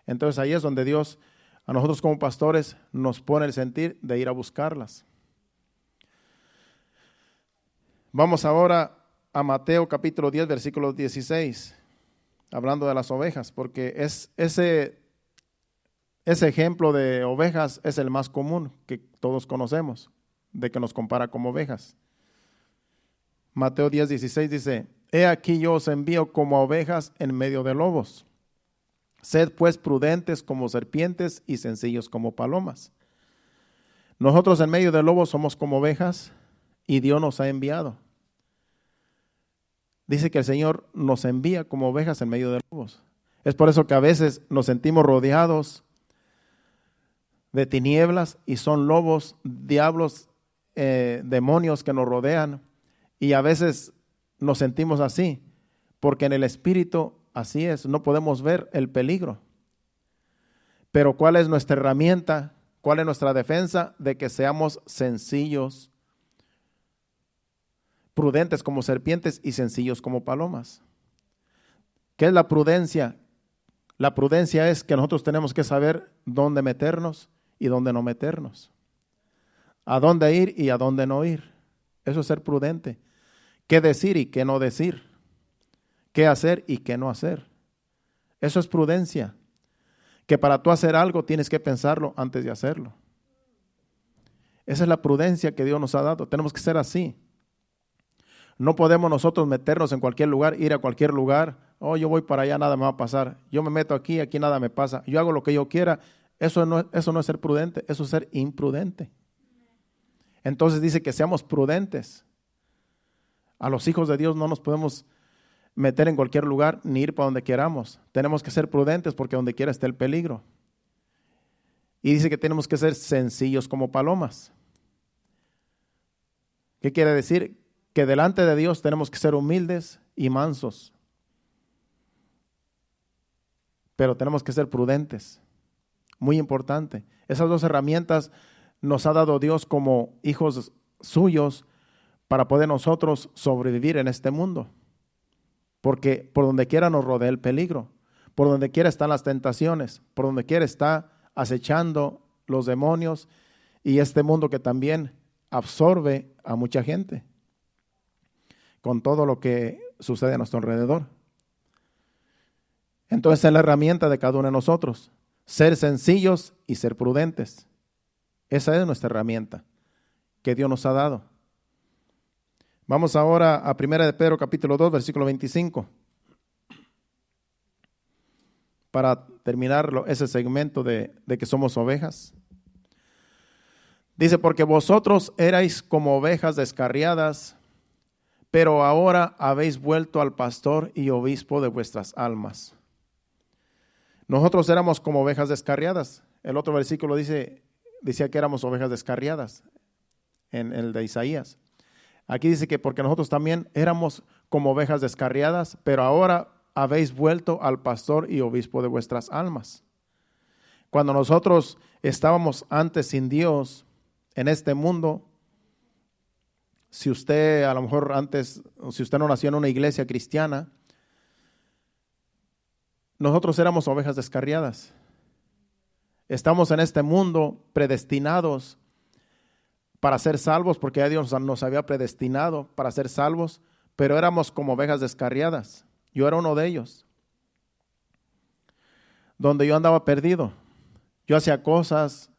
Entonces ahí es donde Dios, a nosotros como pastores, nos pone el sentir de ir a buscarlas. Vamos ahora a Mateo capítulo 10, versículo 16, hablando de las ovejas, porque ese ejemplo de ovejas es el más común que todos conocemos, de que nos compara como ovejas. Mateo 10:16 dice: He aquí yo os envío como ovejas en medio de lobos. Sed pues prudentes como serpientes y sencillos como palomas. Nosotros en medio de lobos somos como ovejas y Dios nos ha enviado. Dice que el Señor nos envía como ovejas en medio de lobos. Es por eso que a veces nos sentimos rodeados de tinieblas y son lobos, diablos, demonios que nos rodean, y a veces nos sentimos así, porque en el espíritu así es, no podemos ver el peligro. Pero ¿cuál es nuestra herramienta? ¿Cuál es nuestra defensa? De que seamos sencillos, prudentes como serpientes y sencillos como palomas. ¿Qué es la prudencia? La prudencia es que nosotros tenemos que saber dónde meternos y dónde no meternos, a dónde ir y a dónde no ir. Eso es ser prudente. Qué decir y qué no decir, qué hacer y qué no hacer. Eso es prudencia. Que para tú hacer algo tienes que pensarlo antes de hacerlo. Esa es la prudencia que Dios nos ha dado. Tenemos que ser así. No podemos nosotros meternos en cualquier lugar, ir a cualquier lugar. Oh, yo voy para allá, nada me va a pasar. Yo me meto aquí, aquí nada me pasa. Yo hago lo que yo quiera. Eso no es ser prudente, eso es ser imprudente. Entonces dice que seamos prudentes. A los hijos de Dios no nos podemos meter en cualquier lugar ni ir para donde queramos. Tenemos que ser prudentes porque donde quiera está el peligro. Y dice que tenemos que ser sencillos como palomas. ¿Qué quiere decir? Que delante de Dios tenemos que ser humildes y mansos. Pero tenemos que ser prudentes. Muy importante. Esas dos herramientas nos ha dado Dios como hijos suyos para poder nosotros sobrevivir en este mundo. Porque por donde quiera nos rodea el peligro. Por donde quiera están las tentaciones. Por donde quiera está acechando los demonios y este mundo que también absorbe a mucha gente con todo lo que sucede a nuestro alrededor. Entonces es la herramienta de cada uno de nosotros. Ser sencillos y ser prudentes. Esa es nuestra herramienta que Dios nos ha dado. Vamos ahora a 1 de Pedro capítulo 2, versículo 25. Para terminar ese segmento de que somos ovejas. Dice, porque vosotros erais como ovejas descarriadas, pero ahora habéis vuelto al pastor y obispo de vuestras almas. Nosotros éramos como ovejas descarriadas. El otro versículo decía que éramos ovejas descarriadas, en el de Isaías. Aquí dice que porque nosotros también éramos como ovejas descarriadas, pero ahora habéis vuelto al pastor y obispo de vuestras almas. Cuando nosotros estábamos antes sin Dios en este mundo, si usted a lo mejor antes, si usted no nació en una iglesia cristiana, nosotros éramos ovejas descarriadas. Estamos en este mundo predestinados para ser salvos, porque ya Dios nos había predestinado para ser salvos, pero éramos como ovejas descarriadas. Yo era uno de ellos, donde yo andaba perdido. Yo hacía cosas,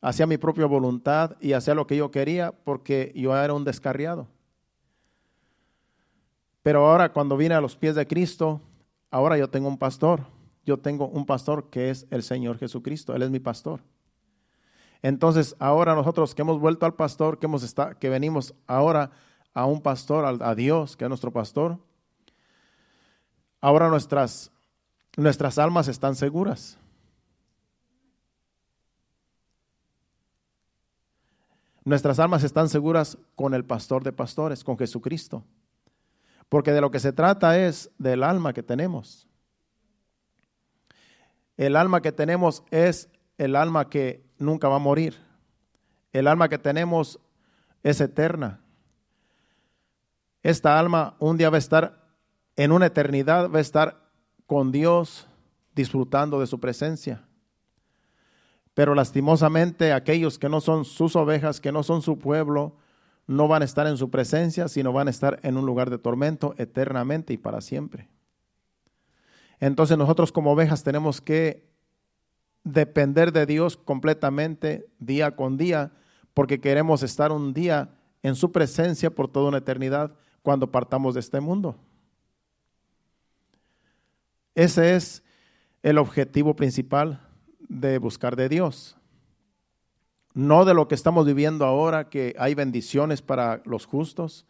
hacía mi propia voluntad y hacía lo que yo quería porque yo era un descarriado. Pero ahora cuando vine a los pies de Cristo, ahora yo tengo un pastor. Yo tengo un pastor que es el Señor Jesucristo. Él es mi pastor. Entonces ahora nosotros que hemos vuelto al pastor, que venimos ahora a un pastor, a Dios, que es nuestro pastor, ahora nuestras almas están seguras. Nuestras almas están seguras con el pastor de pastores, con Jesucristo. Porque de lo que se trata es del alma que tenemos. El alma que tenemos es el alma que nunca va a morir. El alma que tenemos es eterna. Esta alma un día va a estar en una eternidad, va a estar con Dios disfrutando de su presencia. Pero lastimosamente aquellos que no son sus ovejas, que no son su pueblo, no van a estar en su presencia, sino van a estar en un lugar de tormento eternamente y para siempre. Entonces nosotros como ovejas tenemos que depender de Dios completamente día con día, porque queremos estar un día en su presencia por toda una eternidad, cuando partamos de este mundo. Ese es el objetivo principal de buscar de Dios. No de lo que estamos viviendo ahora, que hay bendiciones para los justos,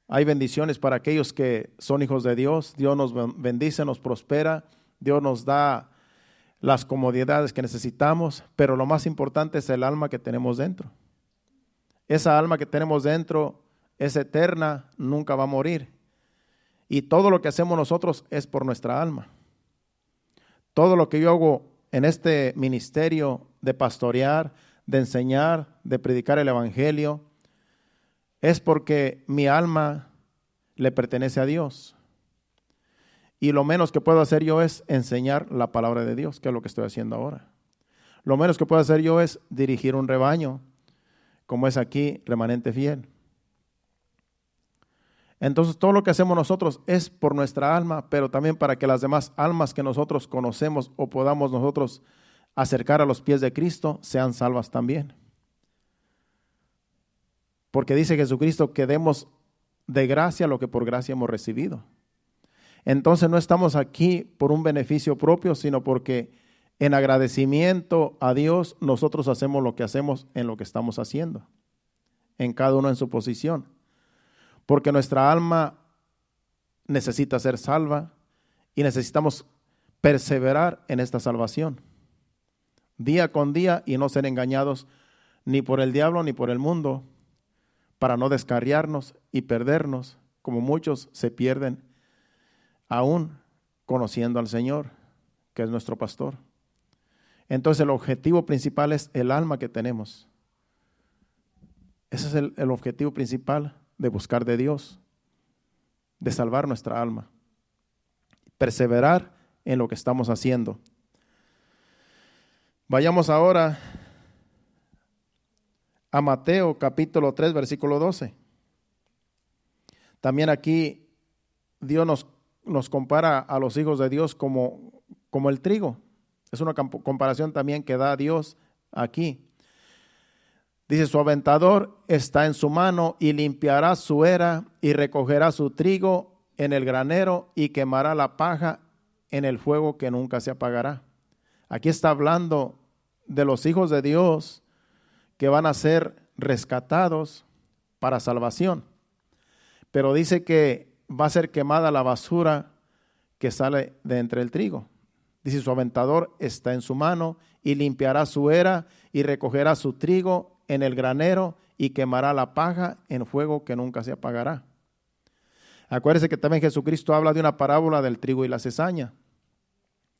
hay bendiciones para aquellos que son hijos de Dios. Dios nos bendice, nos prospera, Dios nos da las comodidades que necesitamos, pero lo más importante es el alma que tenemos dentro. Esa alma que tenemos dentro es eterna, nunca va a morir. Y todo lo que hacemos nosotros es por nuestra alma. Todo lo que yo hago en este ministerio de pastorear, de enseñar, de predicar el evangelio, es porque mi alma le pertenece a Dios. Y lo menos que puedo hacer yo es enseñar la palabra de Dios, que es lo que estoy haciendo ahora. Lo menos que puedo hacer yo es dirigir un rebaño, como es aquí Remanente Fiel. Entonces todo lo que hacemos nosotros es por nuestra alma, pero también para que las demás almas que nosotros conocemos o podamos nosotros acercar a los pies de Cristo sean salvas también. Porque dice Jesucristo que demos de gracia lo que por gracia hemos recibido. Entonces no estamos aquí por un beneficio propio, sino porque en agradecimiento a Dios nosotros hacemos lo que hacemos en lo que estamos haciendo, en cada uno en su posición. Porque nuestra alma necesita ser salva y necesitamos perseverar en esta salvación, día con día, y no ser engañados ni por el diablo ni por el mundo, para no descarriarnos y perdernos, como muchos se pierden aún conociendo al Señor, que es nuestro pastor. Entonces el objetivo principal es el alma que tenemos. Ese es el objetivo principal de buscar de Dios, de salvar nuestra alma, perseverar en lo que estamos haciendo. Vayamos ahora a Mateo capítulo 3, versículo 12. También aquí Dios nos compara a los hijos de Dios como el trigo. Es una comparación también que da Dios aquí. Dice, su aventador está en su mano y limpiará su era y recogerá su trigo en el granero y quemará la paja en el fuego que nunca se apagará. Aquí está hablando de los hijos de Dios que van a ser rescatados para salvación. Pero dice que va a ser quemada la basura que sale de entre el trigo. Dice, su aventador está en su mano y limpiará su era y recogerá su trigo en el granero y quemará la paja en fuego que nunca se apagará. Acuérdense que también Jesucristo habla de una parábola del trigo y la cizaña,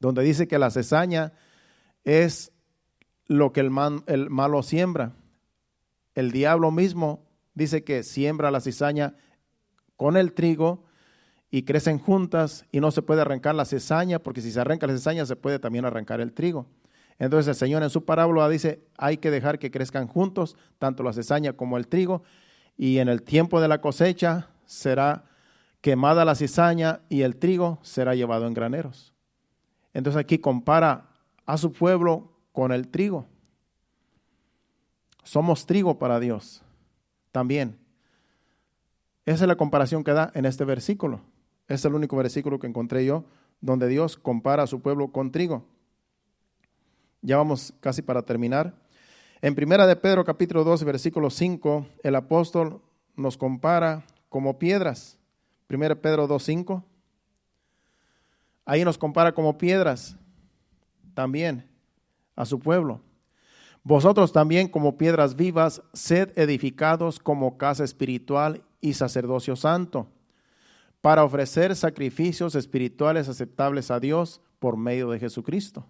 donde dice que la cizaña es lo que el malo siembra. El diablo mismo dice que siembra la cizaña con el trigo y crecen juntas y no se puede arrancar la cizaña, porque si se arranca la cizaña se puede también arrancar el trigo. Entonces el Señor en su parábola dice, hay que dejar que crezcan juntos, tanto la cizaña como el trigo, y en el tiempo de la cosecha será quemada la cizaña y el trigo será llevado en graneros. Entonces aquí compara a su pueblo con el trigo. Somos trigo para Dios también. Esa es la comparación que da en este versículo. Es el único versículo que encontré yo donde Dios compara a su pueblo con trigo. Ya vamos casi para terminar. En Primera de Pedro capítulo 2, versículo 5, el apóstol nos compara como piedras. Primera de Pedro 2, 5. Ahí nos compara como piedras también a su pueblo. Vosotros también como piedras vivas, sed edificados como casa espiritual y sacerdocio santo, para ofrecer sacrificios espirituales aceptables a Dios por medio de Jesucristo.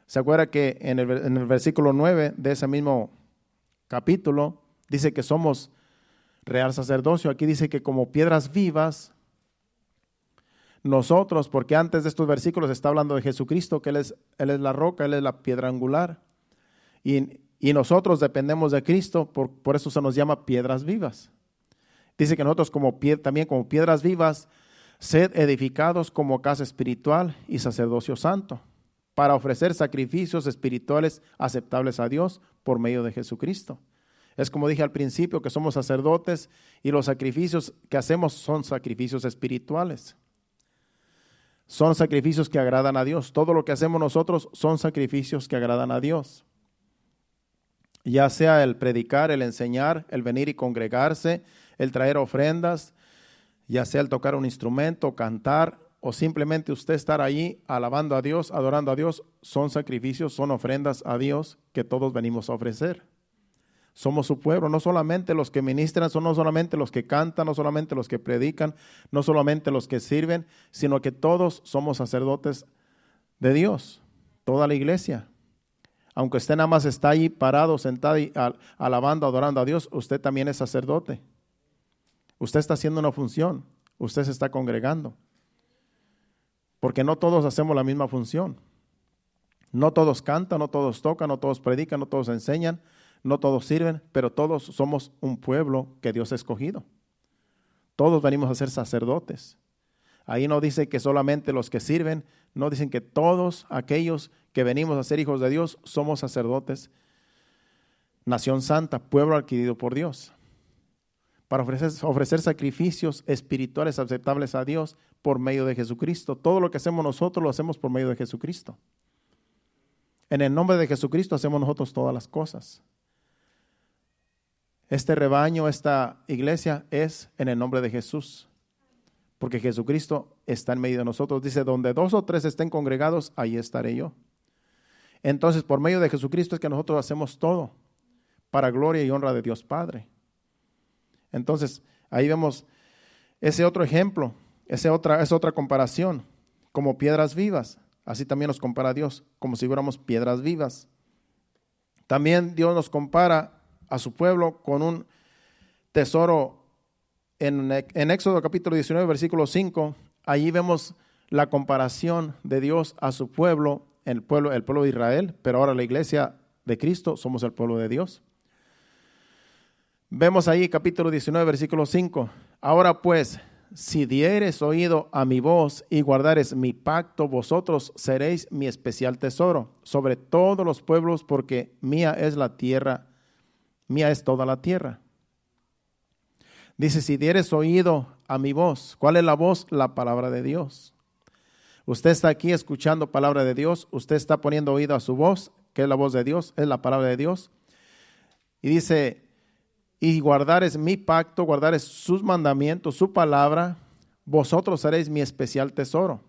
¿Se acuerda que en el versículo 9 de ese mismo capítulo dice que somos real sacerdocio? Aquí dice que como piedras vivas, nosotros, porque antes de estos versículos está hablando de Jesucristo, que Él es la roca, Él es la piedra angular. Y nosotros dependemos de Cristo, por eso se nos llama piedras vivas. Dice que nosotros también como piedras vivas, sed edificados como casa espiritual y sacerdocio santo, para ofrecer sacrificios espirituales aceptables a Dios por medio de Jesucristo. Es como dije al principio, que somos sacerdotes y los sacrificios que hacemos son sacrificios espirituales. Son sacrificios que agradan a Dios. Todo lo que hacemos nosotros son sacrificios que agradan a Dios. Ya sea el predicar, el enseñar, el venir y congregarse, el traer ofrendas, ya sea el tocar un instrumento, cantar, o simplemente usted estar allí alabando a Dios, adorando a Dios, son sacrificios, son ofrendas a Dios que todos venimos a ofrecer. Somos su pueblo, no solamente los que ministran, no solamente los que cantan, no solamente los que predican, no solamente los que sirven, sino que todos somos sacerdotes de Dios, toda la iglesia. Aunque usted nada más está ahí parado, sentado y alabando, adorando a Dios, usted también es sacerdote. Usted está haciendo una función, usted se está congregando. Porque no todos hacemos la misma función. No todos cantan, no todos tocan, no todos predican, no todos enseñan, no todos sirven, pero todos somos un pueblo que Dios ha escogido. Todos venimos a ser sacerdotes. Ahí no dice que solamente los que sirven, no dicen que todos aquellos que venimos a ser hijos de Dios somos sacerdotes, nación santa, pueblo adquirido por Dios, para ofrecer sacrificios espirituales aceptables a Dios por medio de Jesucristo. Todo lo que hacemos nosotros lo hacemos por medio de Jesucristo. En el nombre de Jesucristo hacemos nosotros todas las cosas. Este rebaño, esta iglesia es en el nombre de Jesús, porque Jesucristo está en medio de nosotros. Dice, donde 2 o 3 estén congregados, ahí estaré yo. Entonces, por medio de Jesucristo es que nosotros hacemos todo para gloria y honra de Dios Padre. Entonces, ahí vemos ese otro ejemplo, esa otra comparación, como piedras vivas. Así también nos compara Dios, como si fuéramos piedras vivas. También Dios nos compara a su pueblo con un tesoro. En Éxodo capítulo 19, versículo 5, allí vemos la comparación de Dios a su pueblo, el pueblo de Israel, pero ahora la iglesia de Cristo somos el pueblo de Dios. Vemos ahí capítulo 19, versículo 5. Ahora pues, si diereis oído a mi voz y guardareis mi pacto, vosotros seréis mi especial tesoro sobre todos los pueblos, porque mía es la tierra, mía es toda la tierra. Dice, si dieres oído a mi voz. ¿Cuál es la voz? La palabra de Dios. Usted está aquí escuchando palabra de Dios, usted está poniendo oído a su voz, que es la voz de Dios, es la palabra de Dios. Y dice, y guardares mi pacto, guardares sus mandamientos, su palabra, vosotros seréis mi especial tesoro.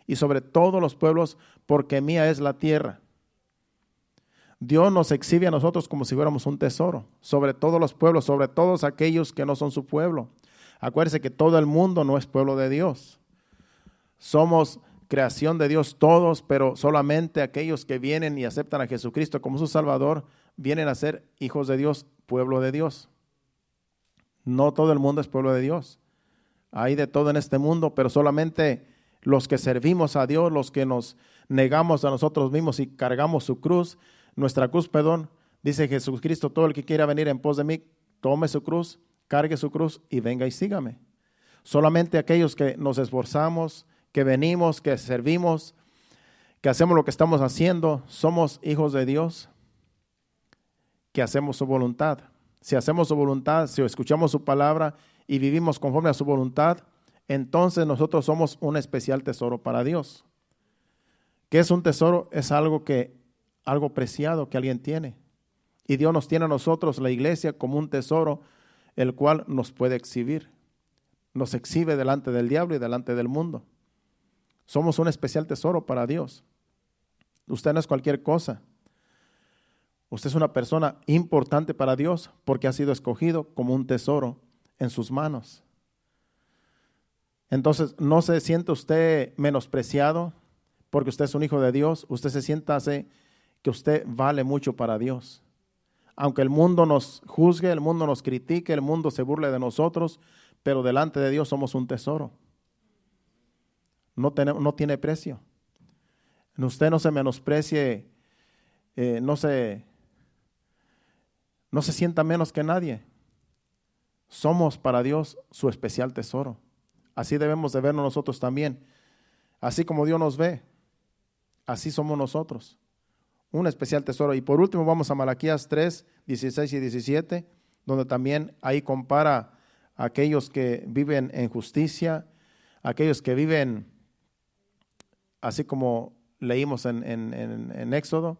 Y sobre todos los pueblos, porque mía es la tierra. Dios nos exhibe a nosotros como si fuéramos un tesoro, sobre todos los pueblos, sobre todos aquellos que no son su pueblo. Acuérdense que todo el mundo no es pueblo de Dios. Somos creación de Dios todos, pero solamente aquellos que vienen y aceptan a Jesucristo como su Salvador, vienen a ser hijos de Dios, pueblo de Dios. No todo el mundo es pueblo de Dios. Hay de todo en este mundo, pero solamente los que servimos a Dios, los que nos negamos a nosotros mismos y cargamos su cruz, nuestra cruz, dice Jesucristo, todo el que quiera venir en pos de mí, tome su cruz, cargue su cruz y venga y sígame. Solamente aquellos que nos esforzamos, que venimos, que servimos, que hacemos lo que estamos haciendo, somos hijos de Dios, que hacemos su voluntad. Si hacemos su voluntad, si escuchamos su palabra y vivimos conforme a su voluntad, entonces nosotros somos un especial tesoro para Dios. ¿Qué es un tesoro? Es algo preciado que alguien tiene. Y Dios nos tiene a nosotros, la iglesia, como un tesoro, el cual nos puede exhibir. Nos exhibe delante del diablo y delante del mundo. Somos un especial tesoro para Dios. Usted no es cualquier cosa. Usted es una persona importante para Dios porque ha sido escogido como un tesoro en sus manos. Entonces, no se siente usted menospreciado porque usted es un hijo de Dios. Usted se sienta que usted vale mucho para Dios. Aunque el mundo nos juzgue, el mundo nos critique, el mundo se burle de nosotros, pero delante de Dios somos un tesoro. No tiene precio. Usted no se menosprecie, no se sienta menos que nadie. Somos para Dios su especial tesoro. Así debemos de vernos nosotros también. Así como Dios nos ve, así somos nosotros. un especial tesoro. Y por último vamos a Malaquías 3, 16 y 17, donde también ahí compara a aquellos que viven en justicia, aquellos que viven así como leímos en Éxodo.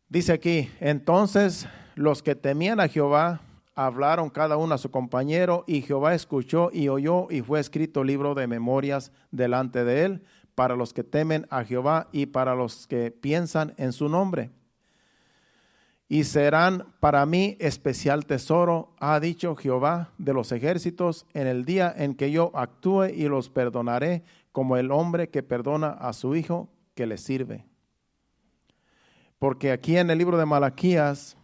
Dice aquí, entonces los que temían a Jehová hablaron cada uno a su compañero, y Jehová escuchó y oyó, y fue escrito libro de memorias delante de él, para los que temen a Jehová y para los que piensan en su nombre. Y serán para mí especial tesoro, ha dicho Jehová de los ejércitos, en el día en que yo actúe, y los perdonaré como el hombre que perdona a su hijo que le sirve. Porque aquí en el libro de Malaquías,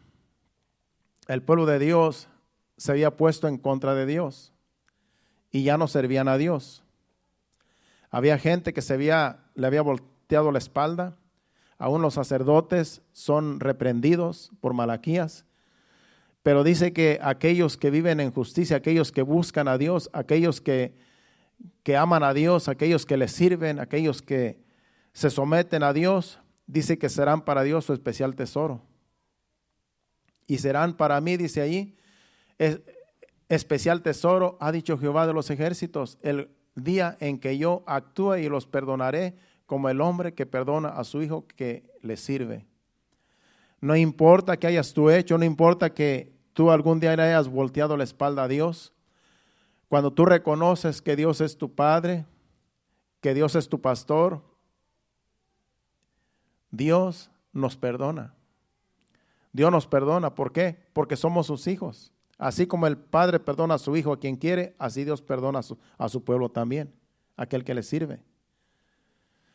el pueblo de Dios se había puesto en contra de Dios y ya no servían a Dios. Había gente que le había volteado la espalda. Aún los sacerdotes son reprendidos por Malaquías. Pero dice que aquellos que viven en justicia, aquellos que buscan a Dios, aquellos que aman a Dios, aquellos que le sirven, aquellos que se someten a Dios, dice que serán para Dios su especial tesoro. Y serán para mí, dice allí, especial tesoro, ha dicho Jehová de los ejércitos, el día en que yo actúe y los perdonaré como el hombre que perdona a su hijo que le sirve. No importa que hayas tú hecho, no importa que tú algún día le hayas volteado la espalda a Dios. Cuando tú reconoces que Dios es tu Padre, que Dios es tu pastor, Dios nos perdona. Dios nos perdona, ¿por qué? Porque somos sus hijos. Así como el Padre perdona a su hijo a quien quiere, así Dios perdona a su pueblo también, aquel que le sirve.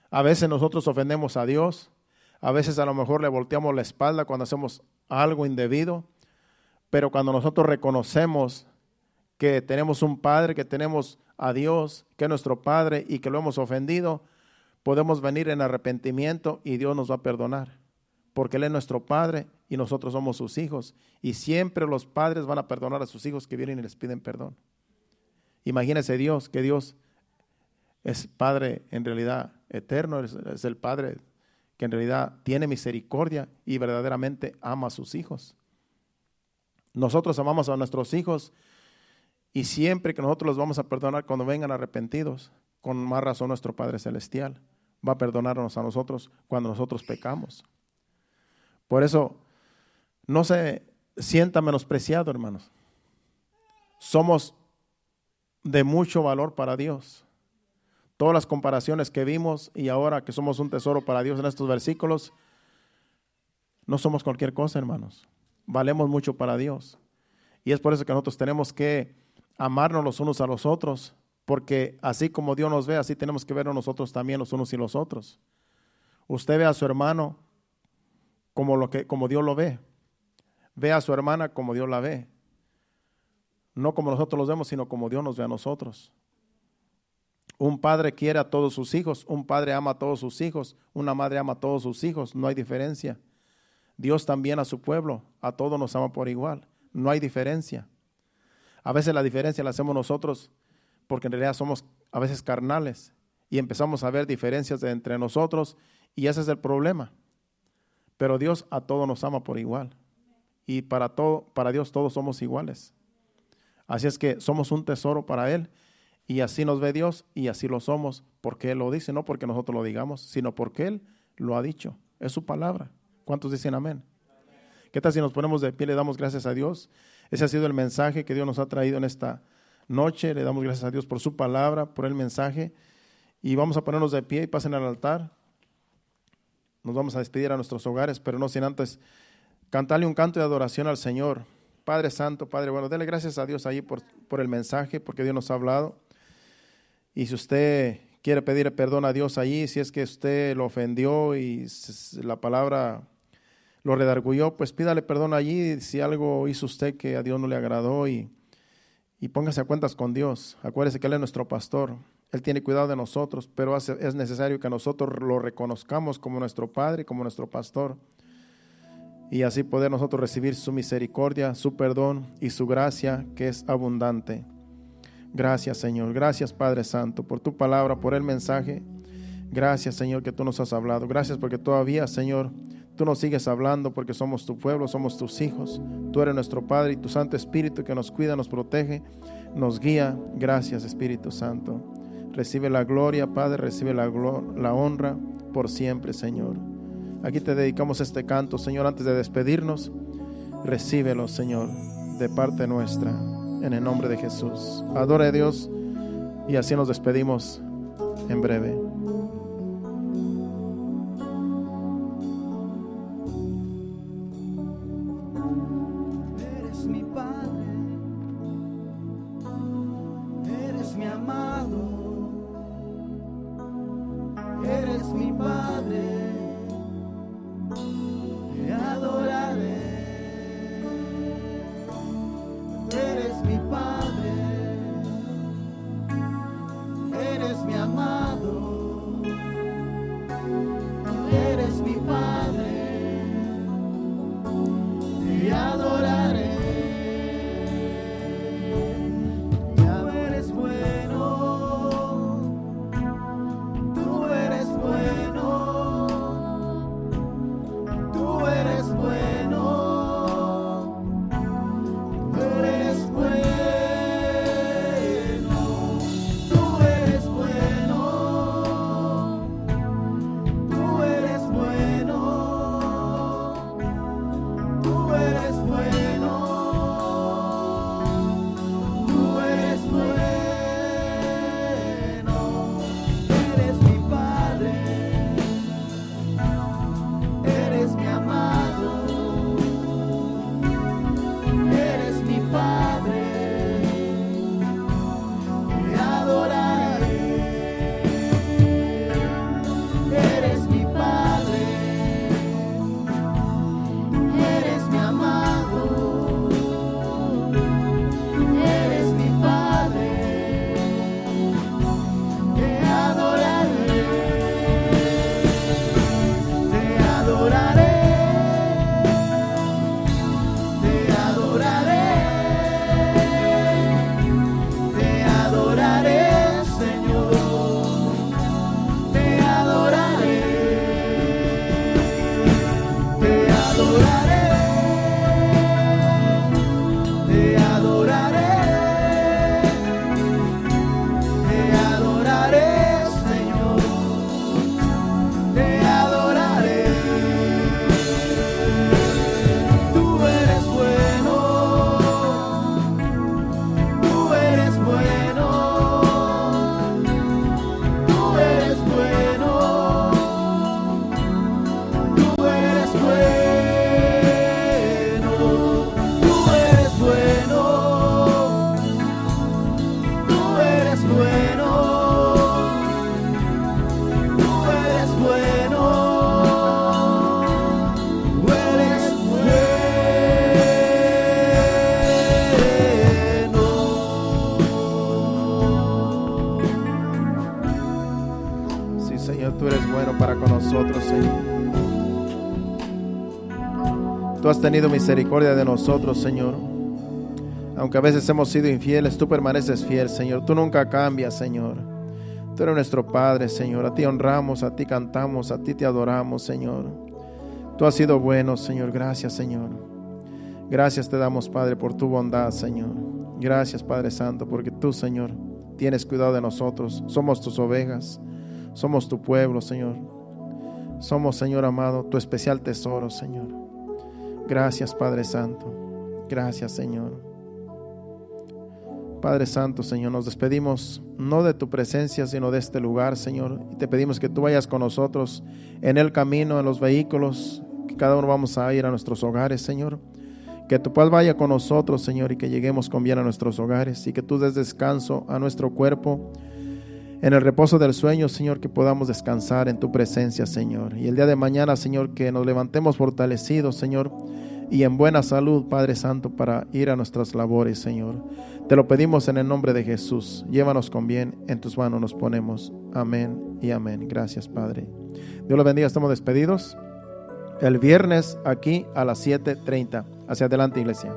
A veces nosotros ofendemos a Dios, a veces a lo mejor le volteamos la espalda cuando hacemos algo indebido, pero cuando nosotros reconocemos que tenemos un Padre, que tenemos a Dios, que es nuestro Padre y que lo hemos ofendido, podemos venir en arrepentimiento y Dios nos va a perdonar, porque Él es nuestro Padre y nosotros somos sus hijos, y siempre los padres van a perdonar a sus hijos que vienen y les piden perdón. Imagínese Dios, que Dios es Padre en realidad eterno, es el Padre que en realidad tiene misericordia y verdaderamente ama a sus hijos. Nosotros amamos a nuestros hijos y siempre que nosotros los vamos a perdonar cuando vengan arrepentidos, con más razón nuestro Padre Celestial va a perdonarnos a nosotros cuando nosotros pecamos. Por eso, no se sienta menospreciado, hermanos. Somos de mucho valor para Dios. Todas las comparaciones que vimos y ahora que somos un tesoro para Dios en estos versículos, no somos cualquier cosa, hermanos. Valemos mucho para Dios. Y es por eso que nosotros tenemos que amarnos los unos a los otros, porque así como Dios nos ve, así tenemos que vernos nosotros también los unos y los otros. Usted ve a su hermano como Dios lo ve. Ve a su hermana como Dios la ve. No como nosotros los vemos, sino como Dios nos ve a nosotros. Un padre quiere a todos sus hijos, un padre ama a todos sus hijos, una madre ama a todos sus hijos, no hay diferencia. Dios también a su pueblo, a todos nos ama por igual, no hay diferencia. A veces la diferencia la hacemos nosotros porque en realidad somos a veces carnales y empezamos a ver diferencias entre nosotros y ese es el problema. Pero Dios a todos nos ama por igual y para Dios todos somos iguales. Así es que somos un tesoro para Él y así nos ve Dios y así lo somos porque Él lo dice, no porque nosotros lo digamos, sino porque Él lo ha dicho. Es su palabra. ¿Cuántos dicen amén? ¿Qué tal si nos ponemos de pie y le damos gracias a Dios? Ese ha sido el mensaje que Dios nos ha traído en esta noche. Le damos gracias a Dios por su palabra, por el mensaje. Y vamos a ponernos de pie y pasen al altar. Nos vamos a despedir a nuestros hogares, pero no sin antes cantarle un canto de adoración al Señor. Padre Santo, Padre bueno, dele gracias a Dios ahí por el mensaje, porque Dios nos ha hablado. Y si usted quiere pedir perdón a Dios allí, si es que usted lo ofendió y la palabra lo redarguyó, pues pídale perdón allí si algo hizo usted que a Dios no le agradó y póngase a cuentas con Dios. Acuérdese que Él es nuestro pastor, Él tiene cuidado de nosotros, pero es necesario que nosotros lo reconozcamos como nuestro Padre, como nuestro pastor y así poder nosotros recibir su misericordia, su perdón y su gracia que es abundante. Gracias, Señor. Gracias, Padre Santo, por tu palabra, por el mensaje. Gracias, Señor, que tú nos has hablado. Gracias porque todavía, Señor, tú nos sigues hablando porque somos tu pueblo, somos tus hijos. Tú eres nuestro Padre y tu Santo Espíritu que nos cuida, nos protege, nos guía. Gracias, Espíritu Santo. Recibe la gloria, Padre, recibe la honra por siempre, Señor. Aquí te dedicamos este canto, Señor, antes de despedirnos. Recíbelo, Señor, de parte nuestra, en el nombre de Jesús. Adora a Dios y así nos despedimos en breve. Eres mi Padre, eres mi amado, eres mi Padre, te adoraré. Eres mi Padre, eres mi amado, eres mi Padre, te adoraré. Ya eres bueno, tú eres bueno, tú eres bueno. nosotros, Señor. Tú has tenido misericordia de nosotros, Señor. Aunque a veces hemos sido infieles, tú permaneces fiel, Señor. Tú nunca cambias, Señor. Tú eres nuestro Padre, Señor. A ti honramos, a ti cantamos, a ti te adoramos, Señor. Tú has sido bueno, Señor. Gracias, Señor. Gracias te damos, Padre, por tu bondad, Señor. Gracias, Padre Santo, porque tú, Señor, tienes cuidado de nosotros. Somos tus ovejas. Somos tu pueblo, Señor. Somos, Señor amado, tu especial tesoro, Señor. Gracias, Padre Santo. Gracias, Señor. Padre Santo, Señor, nos despedimos no de tu presencia, sino de este lugar, Señor. Y te pedimos que tú vayas con nosotros en el camino, en los vehículos, que cada uno vamos a ir a nuestros hogares, Señor. Que tu paz vaya con nosotros, Señor, y que lleguemos con bien a nuestros hogares. Y que tú des descanso a nuestro cuerpo. En el reposo del sueño, Señor, que podamos descansar en tu presencia, Señor. Y el día de mañana, Señor, que nos levantemos fortalecidos, Señor, y en buena salud, Padre Santo, para ir a nuestras labores, Señor. Te lo pedimos en el nombre de Jesús. Llévanos con bien, en tus manos nos ponemos. Amén y amén. Gracias, Padre. Dios los bendiga, estamos despedidos. El viernes aquí a las 7:30. Hacia adelante, iglesia.